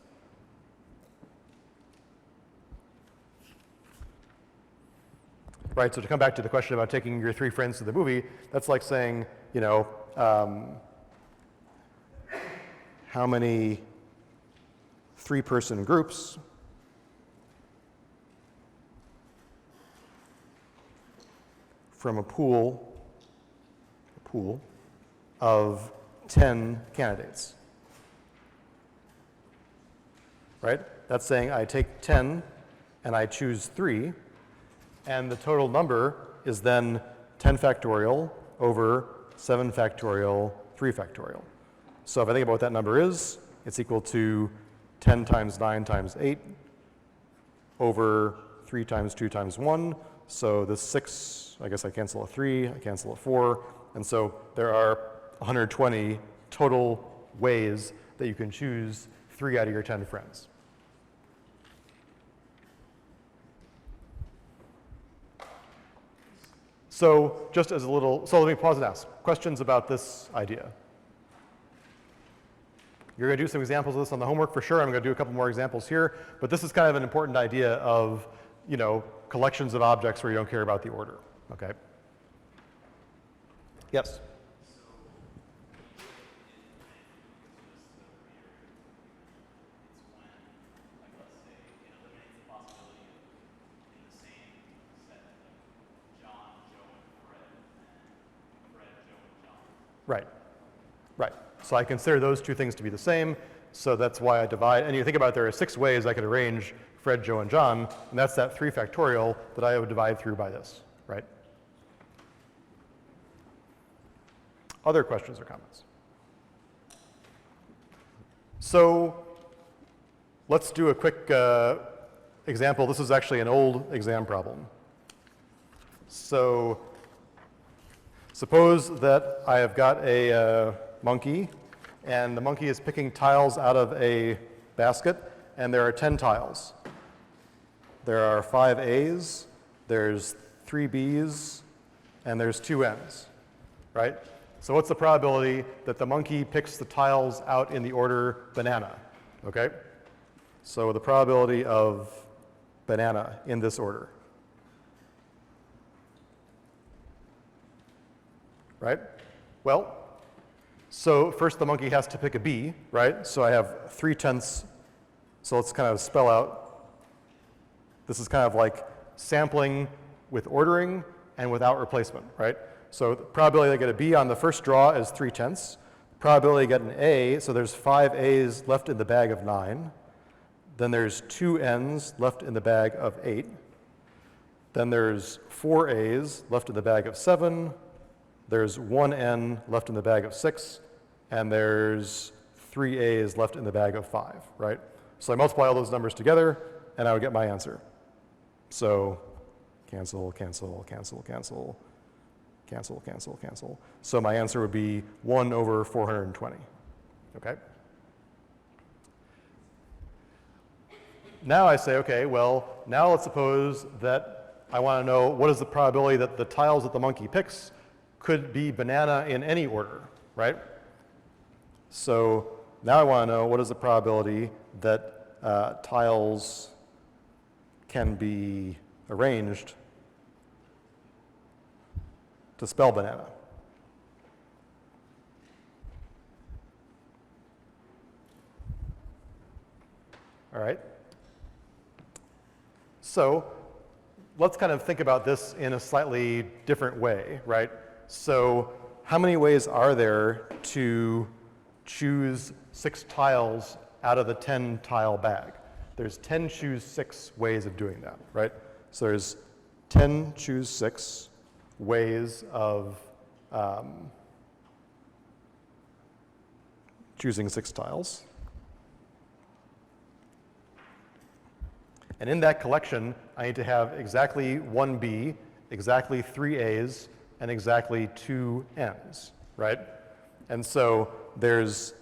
right? So to come back to the question about taking your 3 friends to the movie, that's like saying, you know, how many 3-person groups from a pool of 10 candidates, right? That's saying I take 10 and I choose 3, and the total number is then 10 factorial over 7 factorial, 3 factorial. So if I think about what that number is, it's equal to 10 times 9 times 8 over 3 times 2 times 1. So this 6, I guess I cancel a 3, I cancel a 4, and so there are 120 total ways that you can choose 3 out of your 10 friends. So just as a little, so let me pause and ask. Questions about this idea? You're going to do some examples of this on the homework for sure. I'm going to do a couple more examples here. But this is kind of an important idea of, you know, collections of objects where you don't care about the order. Okay? Yes? Right, right. So I consider those 2 things to be the same, so that's why I divide. And you think about it, there are 6 ways I could arrange Fred, Joe, and John, and that's that 3 factorial that I would divide through by this, right? Other questions or comments? So let's do a quick example. This is actually an old exam problem. So suppose that I have got a monkey, and the monkey is picking tiles out of a basket, and there are 10 tiles. There are 5 A's, there's 3 B's, and there's 2 N's, right? So what's the probability that the monkey picks the tiles out in the order banana, okay? So the probability of banana in this order. Right? Well, so first the monkey has to pick a B, right? So I have 3/10. So let's kind of spell out. This is kind of like sampling with ordering and without replacement, right? So the probability I get a B on the first draw is 3/10. Probability I get an A, so there's 5 A's left in the bag of 9. Then there's 2 N's left in the bag of 8. Then there's 4 A's left in the bag of 7. There's 1 N left in the bag of 6, and there's 3 A's left in the bag of 5, right? So I multiply all those numbers together, and I would get my answer. So cancel, cancel, cancel, cancel, cancel, cancel, cancel. So my answer would be 1 over 420, okay? Now I say, okay, well, now let's suppose that I want to know what is the probability that the tiles that the monkey picks could be banana in any order, right? So now I want to know what is the probability that tiles can be arranged to spell banana. All right? So let's kind of think about this in a slightly different way, right? So how many ways are there to choose 6 tiles out of the 10 tile bag? There's 10 choose 6 ways of doing that, right? So there's 10 choose 6 ways of choosing 6 tiles. And in that collection, I need to have exactly 1 B, exactly 3 A's, and exactly 2 N's, right? And so there's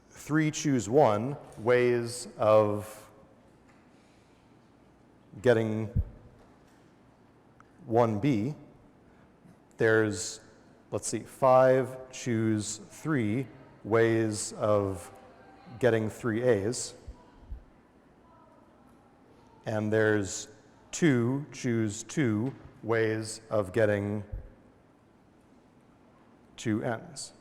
3 choose 1 ways of getting 1 B. There's, let's see, 5 choose 3 ways of getting 3 A's. And there's 2 choose 2 ways of getting two ends,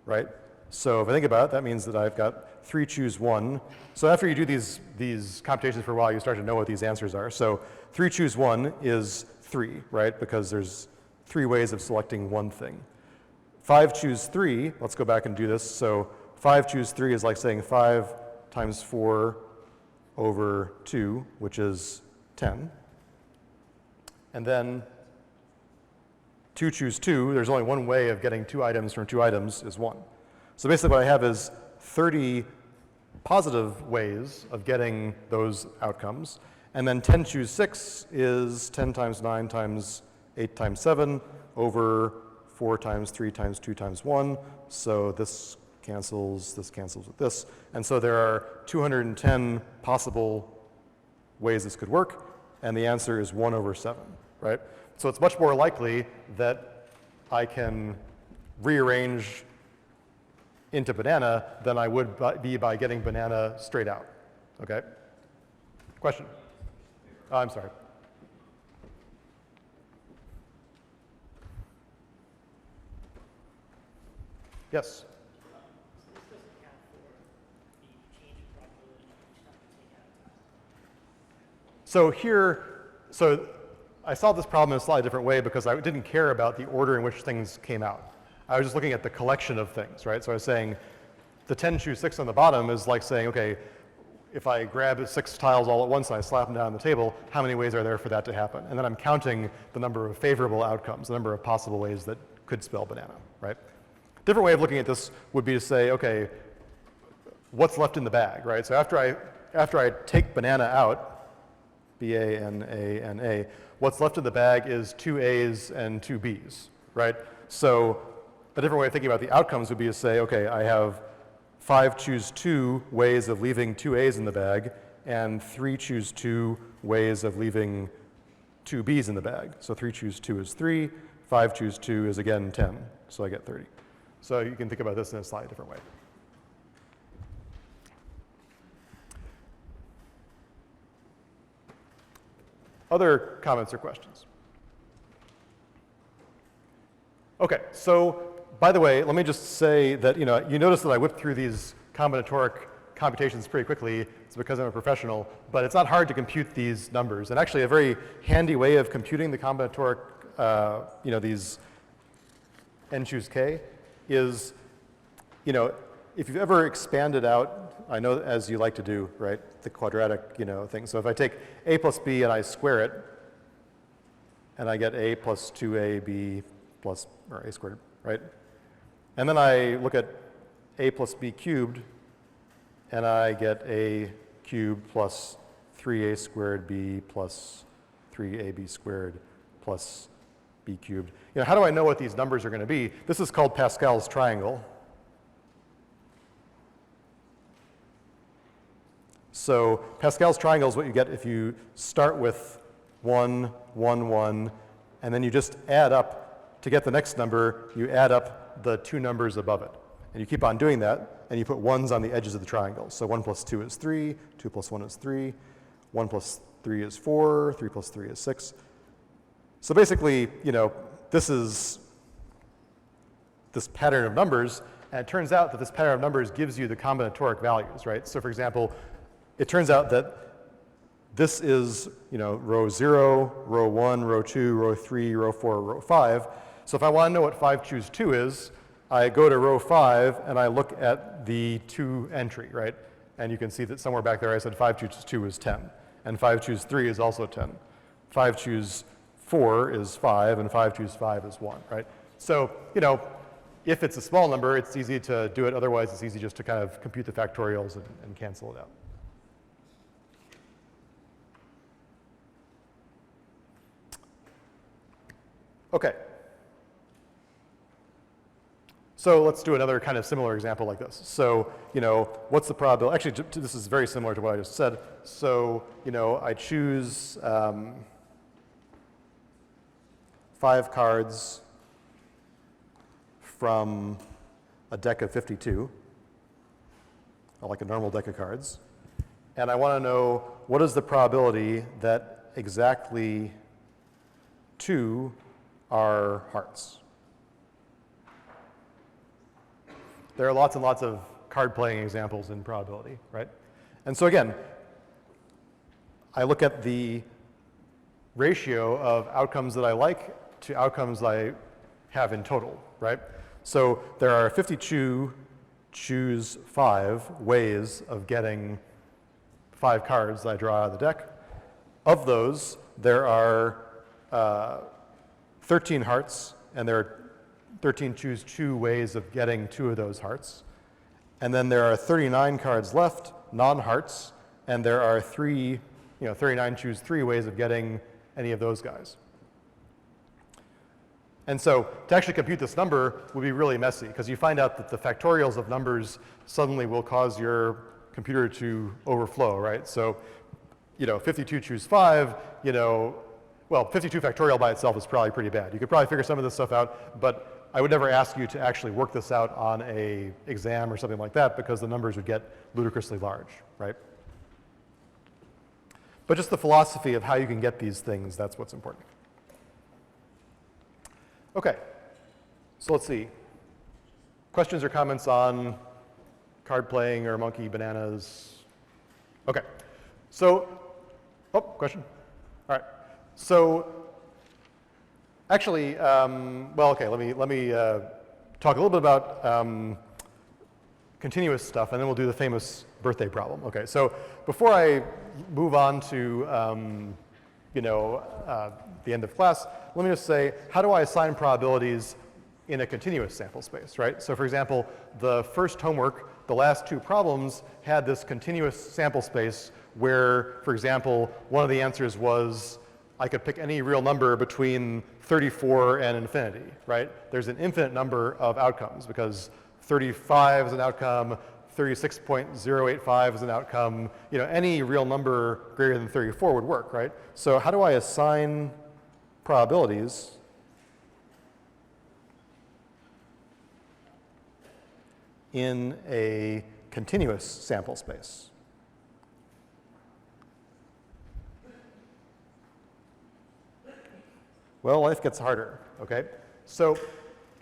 right? So if I think about it, that means that I've got 3 choose 1. So after you do these computations for a while, you start to know what these answers are. So 3 choose 1 is 3, right? Because there's 3 ways of selecting one thing. 5 choose 3, let's go back and do this. So 5 choose 3 is like saying 5 times 4 over 2, which is 10. And then 2 choose 2, there's only one way of getting 2 items from 2 items is 1. So basically what I have is 30 positive ways of getting those outcomes. And then 10 choose 6 is 10 times 9 times 8 times 7 over 4 times 3 times 2 times 1. So this cancels with this. And so there are 210 possible ways this could work. And the answer is 1 over 7, right? So it's much more likely that I can rearrange into banana than I would be by getting banana straight out, okay? Question? Oh, I'm sorry. Yes? So here, so I solved this problem in a slightly different way because I didn't care about the order in which things came out. I was just looking at the collection of things, right? So I was saying the 10 choose 6 on the bottom is like saying, okay, if I grab 6 tiles all at once and I slap them down on the table, how many ways are there for that to happen? And then I'm counting the number of favorable outcomes, the number of possible ways that could spell banana, right? Different way of looking at this would be to say, okay, what's left in the bag, right? So after I take banana out, B-A-N-A-N-A, what's left in the bag is 2 A's and 2 B's, right? So a different way of thinking about the outcomes would be to say, okay, I have 5 choose 2 ways of leaving 2 A's in the bag and 3 choose 2 ways of leaving 2 B's in the bag. So 3 choose 2 is 3, 5 choose 2 is again 10, so I get 30. So you can think about this in a slightly different way. Other comments or questions? Okay, so by the way, let me just say that you notice that I whipped through these combinatoric computations pretty quickly. It's because I'm a professional, but it's not hard to compute these numbers. And actually, a very handy way of computing the combinatoric, these n choose k, is, if you've ever expanded out, I know as you like to do, right, the quadratic, thing. So if I take a plus b and I square it, and I get a plus 2ab plus, or a squared, right? And then I look at a plus b cubed, and I get a cubed plus 3a squared b plus 3ab squared plus b cubed. How do I know what these numbers are going to be? This is called Pascal's triangle. So Pascal's triangle is what you get if you start with 1, 1, 1, and then you just add up. To get the next number, you add up the 2 numbers above it. And you keep on doing that, and you put 1s on the edges of the triangle. So 1 plus 2 is 3, 2 plus 1 is 3, 1 plus 3 is 4, 3 plus 3 is 6. So basically, this is this pattern of numbers, and it turns out that this pattern of numbers gives you the combinatoric values, right? So for example, it turns out that this is, row 0, row 1, row 2, row 3, row 4, row 5. So if I want to know what 5 choose 2 is, I go to row 5 and I look at the 2 entry, right? And you can see that somewhere back there I said 5 choose 2 is 10, and 5 choose 3 is also 10. 5 choose 4 is 5, and 5 choose 5 is 1, right? So, if it's a small number, it's easy to do it. Otherwise, it's easy just to kind of compute the factorials and cancel it out. Okay. So let's do another kind of similar example like this. So, what's the probability? Actually, this is very similar to what I just said. So, I choose 5 cards from a deck of 52, like a normal deck of cards. And I want to know what is the probability that exactly 2 are hearts. There are lots and lots of card playing examples in probability, right? And so again, I look at the ratio of outcomes that I like to outcomes that I have in total, right? So there are 52 choose 5 ways of getting 5 cards that I draw out of the deck. Of those, there are 13 hearts, and there are 13 choose 2 ways of getting 2 of those hearts. And then there are 39 cards left, non-hearts, and there are 39 choose 3 ways of getting any of those guys. And so to actually compute this number would be really messy, because you find out that the factorials of numbers suddenly will cause your computer to overflow, right? So, 52 choose 5, well, 52 factorial by itself is probably pretty bad. You could probably figure some of this stuff out, but I would never ask you to actually work this out on a exam or something like that, because the numbers would get ludicrously large, right? But just the philosophy of how you can get these things, that's what's important. Okay, so let's see. Questions or comments on card playing or monkey bananas? Okay, so, question? All right, so actually, well, okay, let me talk a little bit about continuous stuff, and then we'll do the famous birthday problem. Okay, so before I move on to the end of class, let me just say, how do I assign probabilities in a continuous sample space, right? So for example, the first homework, the last 2 problems had this continuous sample space where, for example, one of the answers was I could pick any real number between 34 and infinity, right? There's an infinite number of outcomes because 35 is an outcome, 36.085 is an outcome. Any real number greater than 34 would work, right? So how do I assign probabilities in a continuous sample space? Well, life gets harder, okay? So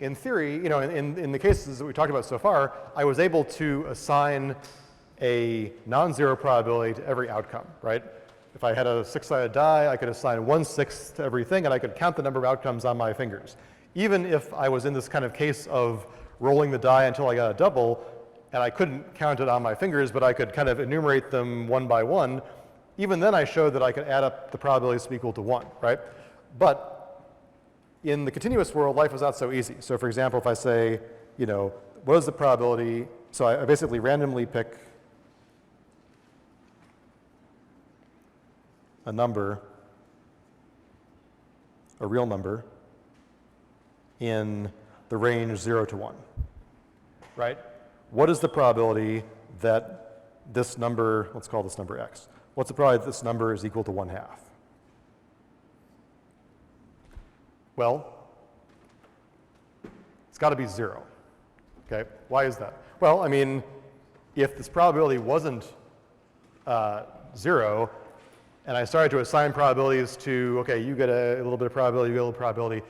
in theory, in the cases that we talked about so far, I was able to assign a non-zero probability to every outcome, right? If I had a 6-sided die, I could assign 1/6 to everything, and I could count the number of outcomes on my fingers. Even if I was in this kind of case of rolling the die until I got a double, and I couldn't count it on my fingers, but I could kind of enumerate them one by one, even then I showed that I could add up the probabilities to be equal to 1, right? But in the continuous world, life is not so easy. So for example, if I say, what is the probability? So I basically randomly pick a number, a real number, in the range 0 to 1, right? What is the probability that this number, let's call this number x, what's the probability that this number is equal to 1/2? Well, it's got to be 0, okay? Why is that? Well, I mean, if this probability wasn't 0, and I started to assign probabilities to, okay, you get a little bit of probability, you get a little probability,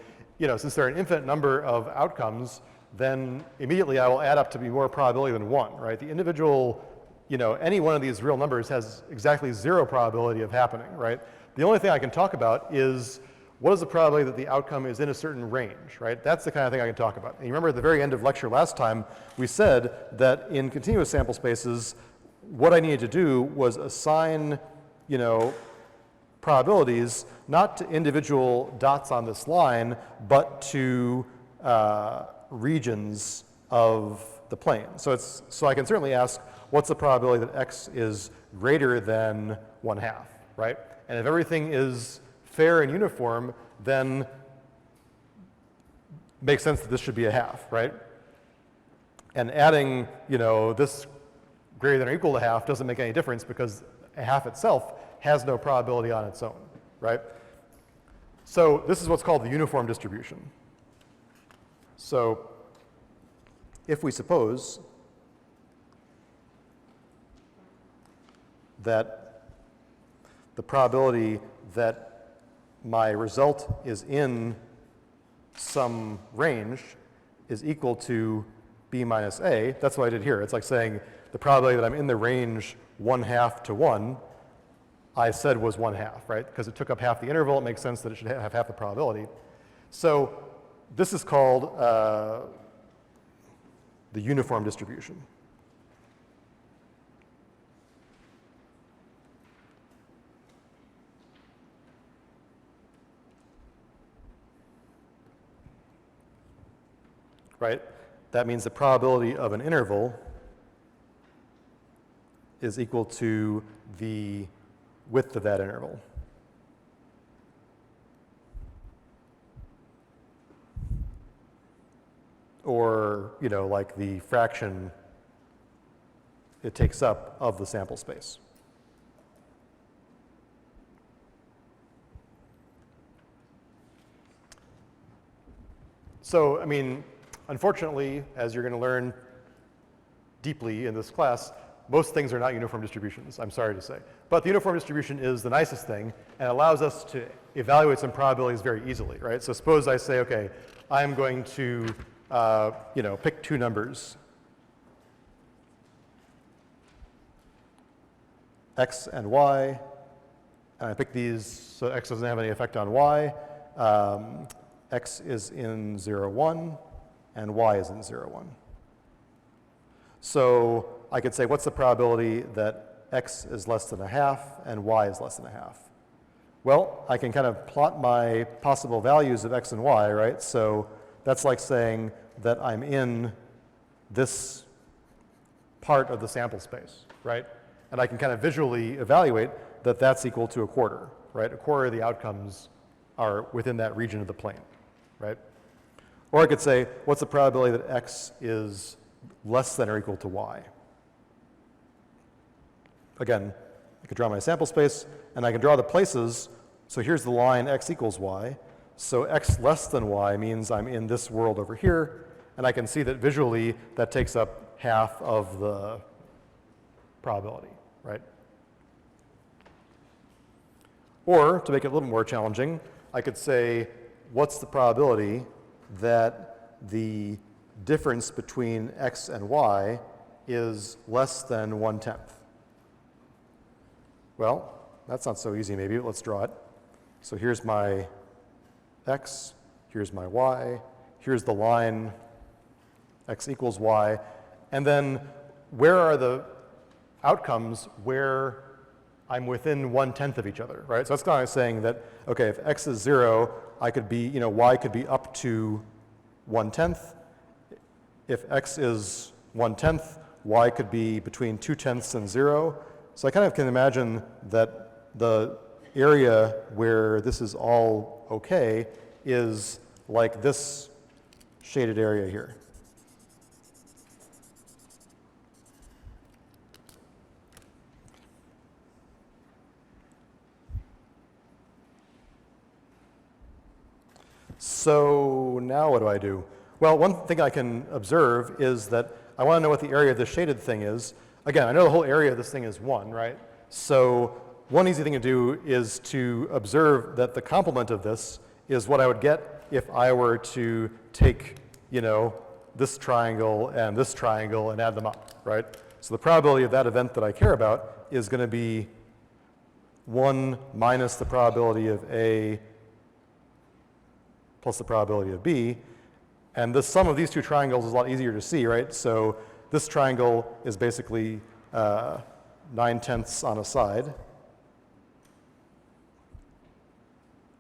since there are an infinite number of outcomes, then immediately I will add up to be more probability than 1, right? The individual, any one of these real numbers has exactly 0 probability of happening, right? The only thing I can talk about is what is the probability that the outcome is in a certain range, right? That's the kind of thing I can talk about. And you remember at the very end of lecture last time, we said that in continuous sample spaces, what I needed to do was assign, probabilities not to individual dots on this line, but to regions of the plane. So I can certainly ask, what's the probability that x is greater than 1/2, right? And if everything is fair and uniform, then makes sense that this should be a 1/2, right? And adding, this greater than or equal to 1/2 doesn't make any difference because a 1/2 itself has no probability on its own, right? So this is what's called the uniform distribution. So if we suppose that the probability that my result is in some range is equal to b minus a, that's what I did here. It's like saying the probability that I'm in the range 1/2 to 1, I said was 1/2, right? Because it took up half the interval, it makes sense that it should have half the probability. So this is called the uniform distribution. Right? That means the probability of an interval is equal to the width of that interval. Or, you know, like the fraction it takes up of the sample space. So, I mean, unfortunately, as you're going to learn deeply in this class, most things are not uniform distributions, I'm sorry to say. But the uniform distribution is the nicest thing and allows us to evaluate some probabilities very easily, right? So suppose I say, okay, I'm going to, you know, pick two numbers, x and y, and I pick these so x doesn't have any effect on y. X is in 0, 1, and y is in 0, 1. So I could say, what's the probability that x is less than 1/2 and y is less than 1/2? Well, I can kind of plot my possible values of x and y, right? So that's like saying that I'm in this part of the sample space, right? And I can kind of visually evaluate that that's equal to 1/4, right? 1/4 of the outcomes are within that region of the plane, right? Or I could say, what's the probability that x is less than or equal to y? Again, I could draw my sample space, and I can draw the places. So here's the line x equals y. So x less than y means I'm in this world over here, and I can see that visually that takes up half of the probability, right? Or, to make it a little more challenging, I could say, what's the probability that the difference between x and y is less than 1/10? Well, that's not so easy maybe, but let's draw it. So here's my x, here's my y, here's the line x equals y, and then where are the outcomes where I'm within 1/10 of each other, right? So that's kind of saying that, okay, if x is 0, I could be, you know, y could be up to 1/10. If x is 1/10, y could be between 2/10 and 0. So I kind of can imagine that the area where this is all okay is like this shaded area here. So now what do I do? Well, one thing I can observe is that I want to know what the area of this shaded thing is. Again, I know the whole area of this thing is 1, right? So one easy thing to do is to observe that the complement of this is what I would get if I were to take, you know, this triangle and add them up, right? So the probability of that event that I care about is going to be 1 minus the probability of A plus the probability of B. And the sum of these two triangles is a lot easier to see, right? So this triangle is basically 9/10 on a side.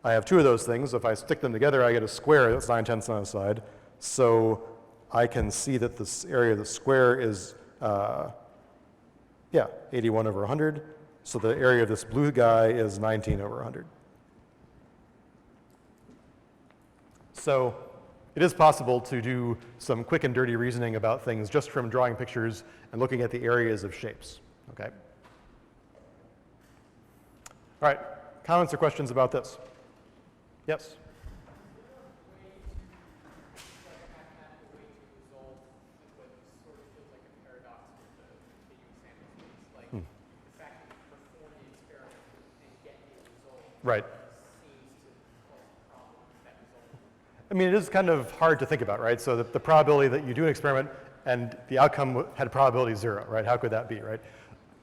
I have two of those things. If I stick them together, I get a square that's 9/10 on a side. So I can see that this area of the square is, 81 over 100. So the area of this blue guy is 19 over 100. So it is possible to do some quick and dirty reasoning about things just from drawing pictures and looking at the areas of shapes, okay? All right, comments or questions about this? Yes? Right. I mean, it is kind of hard to think about, right? So the probability that you do an experiment and the outcome had probability 0, right? How could that be, right?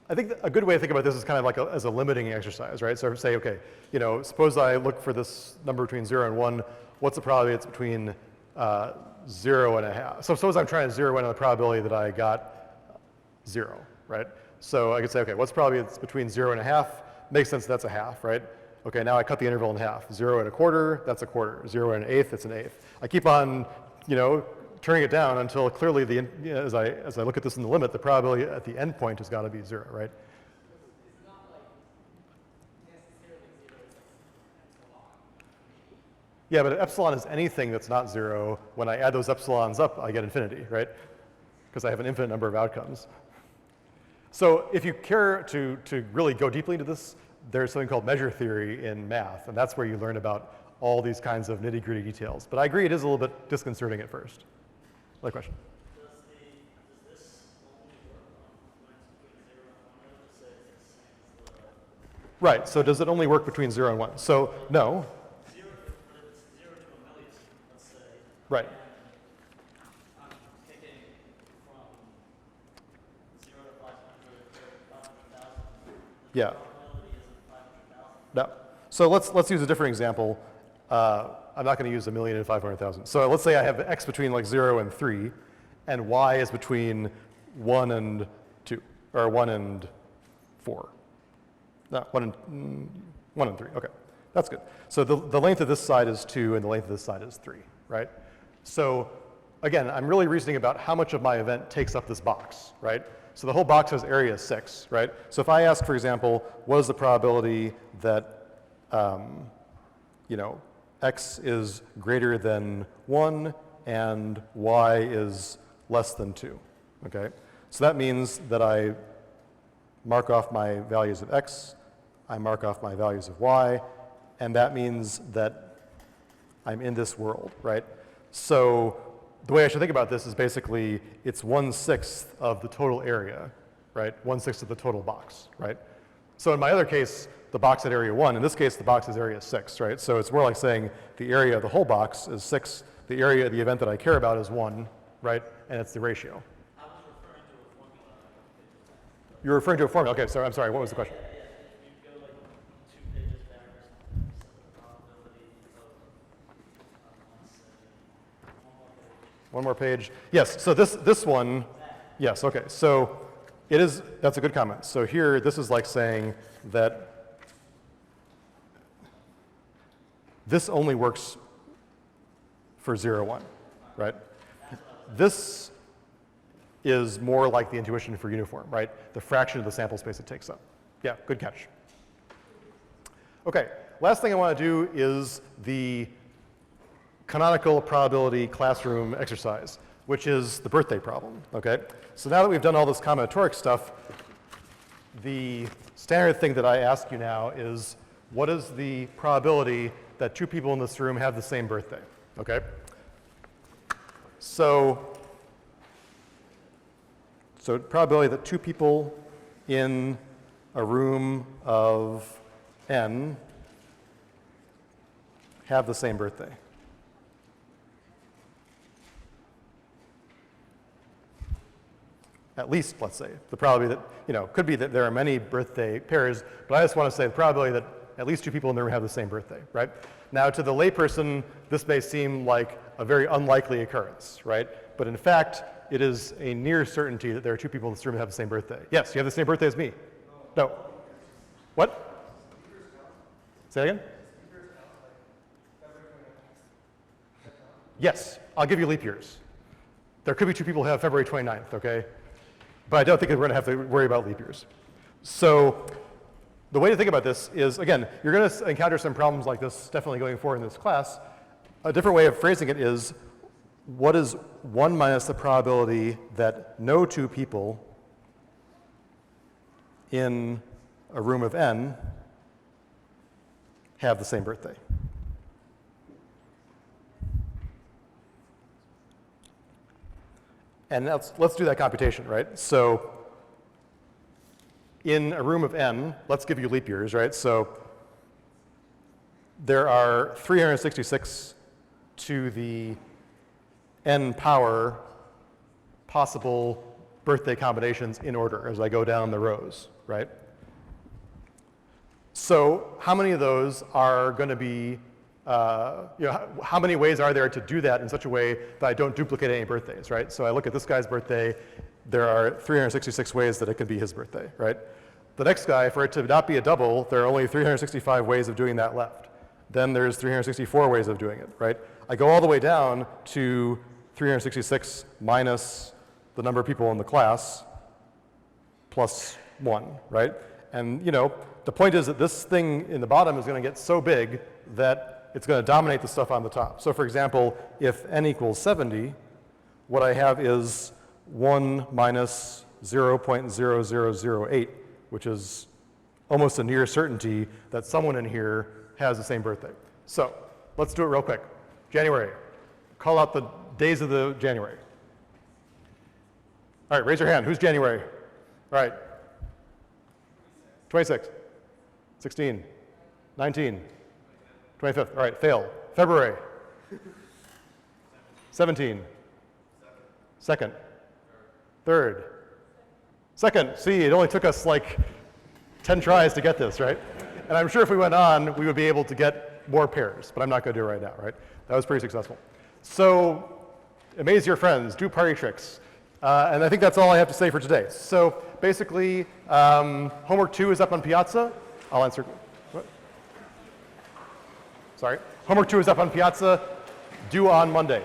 I think a good way to think about this is kind of like as a limiting exercise, right? So say, okay, you know, suppose I look for this number between 0 and 1. What's the probability it's between 0 and a half? So suppose I'm trying to zero in on the probability that I got 0, right? So I could say, okay, what's the probability it's between 0 and a half? Makes sense, that's a half, right? Okay, now I cut the interval in half. 0 and a quarter, that's a quarter. 0 and an eighth, it's an eighth. I keep on, you know, turning it down until clearly, as I look at this in the limit, the probability at the end point has got to be 0, right? It's not like necessarily 0, it's like epsilon. Yeah, but epsilon is anything that's not 0. When I add those epsilons up, I get infinity, right? Because I have an infinite number of outcomes. So if you care to really go deeply into this, there's something called measure theory in math, and that's where you learn about all these kinds of nitty-gritty details. But I agree, it is a little bit disconcerting at first. Another question? Does this only work on points between 0 and 1, or does it say it's the same as the... Right, so does it only work between 0 and 1? So, no. 0, but it's 0 to a million, let's say. Right. And I'm picking from 0 to 500 or 500,000. Yeah. Probability isn't 500,000. No. So let's use a different example. I'm not going to use 1,000,000 and 500,000. So let's say I have x between like 0 and 3, and y is between 1 and 2, or 1 and 4. No, 1 and 3. Okay, that's good. So the length of this side is 2, and the length of this side is 3, right? So again, I'm really reasoning about how much of my event takes up this box, right? So the whole box has area 6, right? So if I ask, for example, what is the probability that you know, x is greater than 1 and y is less than 2, okay? So that means that I mark off my values of x, I mark off my values of y, and that means that I'm in this world, right? So the way I should think about this is basically it's 1/6 of the total area, right? 1/6 of the total box, right? So in my other case, the box had area 1. In this case, the box is area 6, right? So it's more like saying the area of the whole box is 6. The area of the event that I care about is 1, right? And it's the ratio. I was referring to a formula. You're referring to a formula. Okay, so I'm sorry, what was the question? Yeah, if you go like 2 pages back or something, so the probability of, let's say, One more page. Yes, so this one, yes, okay. So it is, that's a good comment. So here, this is like saying that this only works for 0, 1, right? This is more like the intuition for uniform, right? The fraction of the sample space it takes up. Yeah, good catch. Okay, last thing I want to do is the canonical probability classroom exercise, which is the birthday problem, okay? So now that we've done all this combinatoric stuff, the standard thing that I ask you now is, what is the probability that 2 people in this room have the same birthday, okay? So probability that 2 people in a room of n have the same birthday. At least, let's say, the probability that, you know, could be that there are many birthday pairs, but I just want to say the probability that at least 2 people in the room have the same birthday, right? Now, to the layperson, this may seem like a very unlikely occurrence, right? But in fact, it is a near certainty that there are 2 people in this room that have the same birthday. Yes, you have the same birthday as me. No. What? Say again? Yes, I'll give you leap years. There could be 2 people who have February 29th, okay? But I don't think we're going to have to worry about leap years. So the way to think about this is, again, you're going to encounter some problems like this definitely going forward in this class. A different way of phrasing it is, what is 1 minus the probability that no 2 people in a room of n have the same birthday? And let's do that computation, right? So in a room of n, let's give you leap years, right? So there are 366 to the n power possible birthday combinations in order as I go down the rows, right? So how many of those are going to be, how many ways are there to do that in such a way that I don't duplicate any birthdays, right? So I look at this guy's birthday, there are 366 ways that it could be his birthday, right? The next guy, for it to not be a double, there are only 365 ways of doing that left. Then there's 364 ways of doing it, right? I go all the way down to 366 minus the number of people in the class plus 1, right? And the point is that this thing in the bottom is going to get so big that it's going to dominate the stuff on the top. So for example, if n equals 70, what I have is 1 minus 0.0008, which is almost a near certainty that someone in here has the same birthday. So let's do it real quick. January. Call out the days of the January. All right, raise your hand. Who's January? All right. 26, 16, 19, 25th. All right, fail. February. 17. Second. Third. Second. See, it only took us like 10 tries to get this, right? And I'm sure if we went on, we would be able to get more pairs, but I'm not going to do it right now, right? That was pretty successful. So amaze your friends, do party tricks. And I think that's all I have to say for today. So basically, homework 2 is up on Piazza. I'll answer. What? Sorry. Homework 2 is up on Piazza, due on Monday.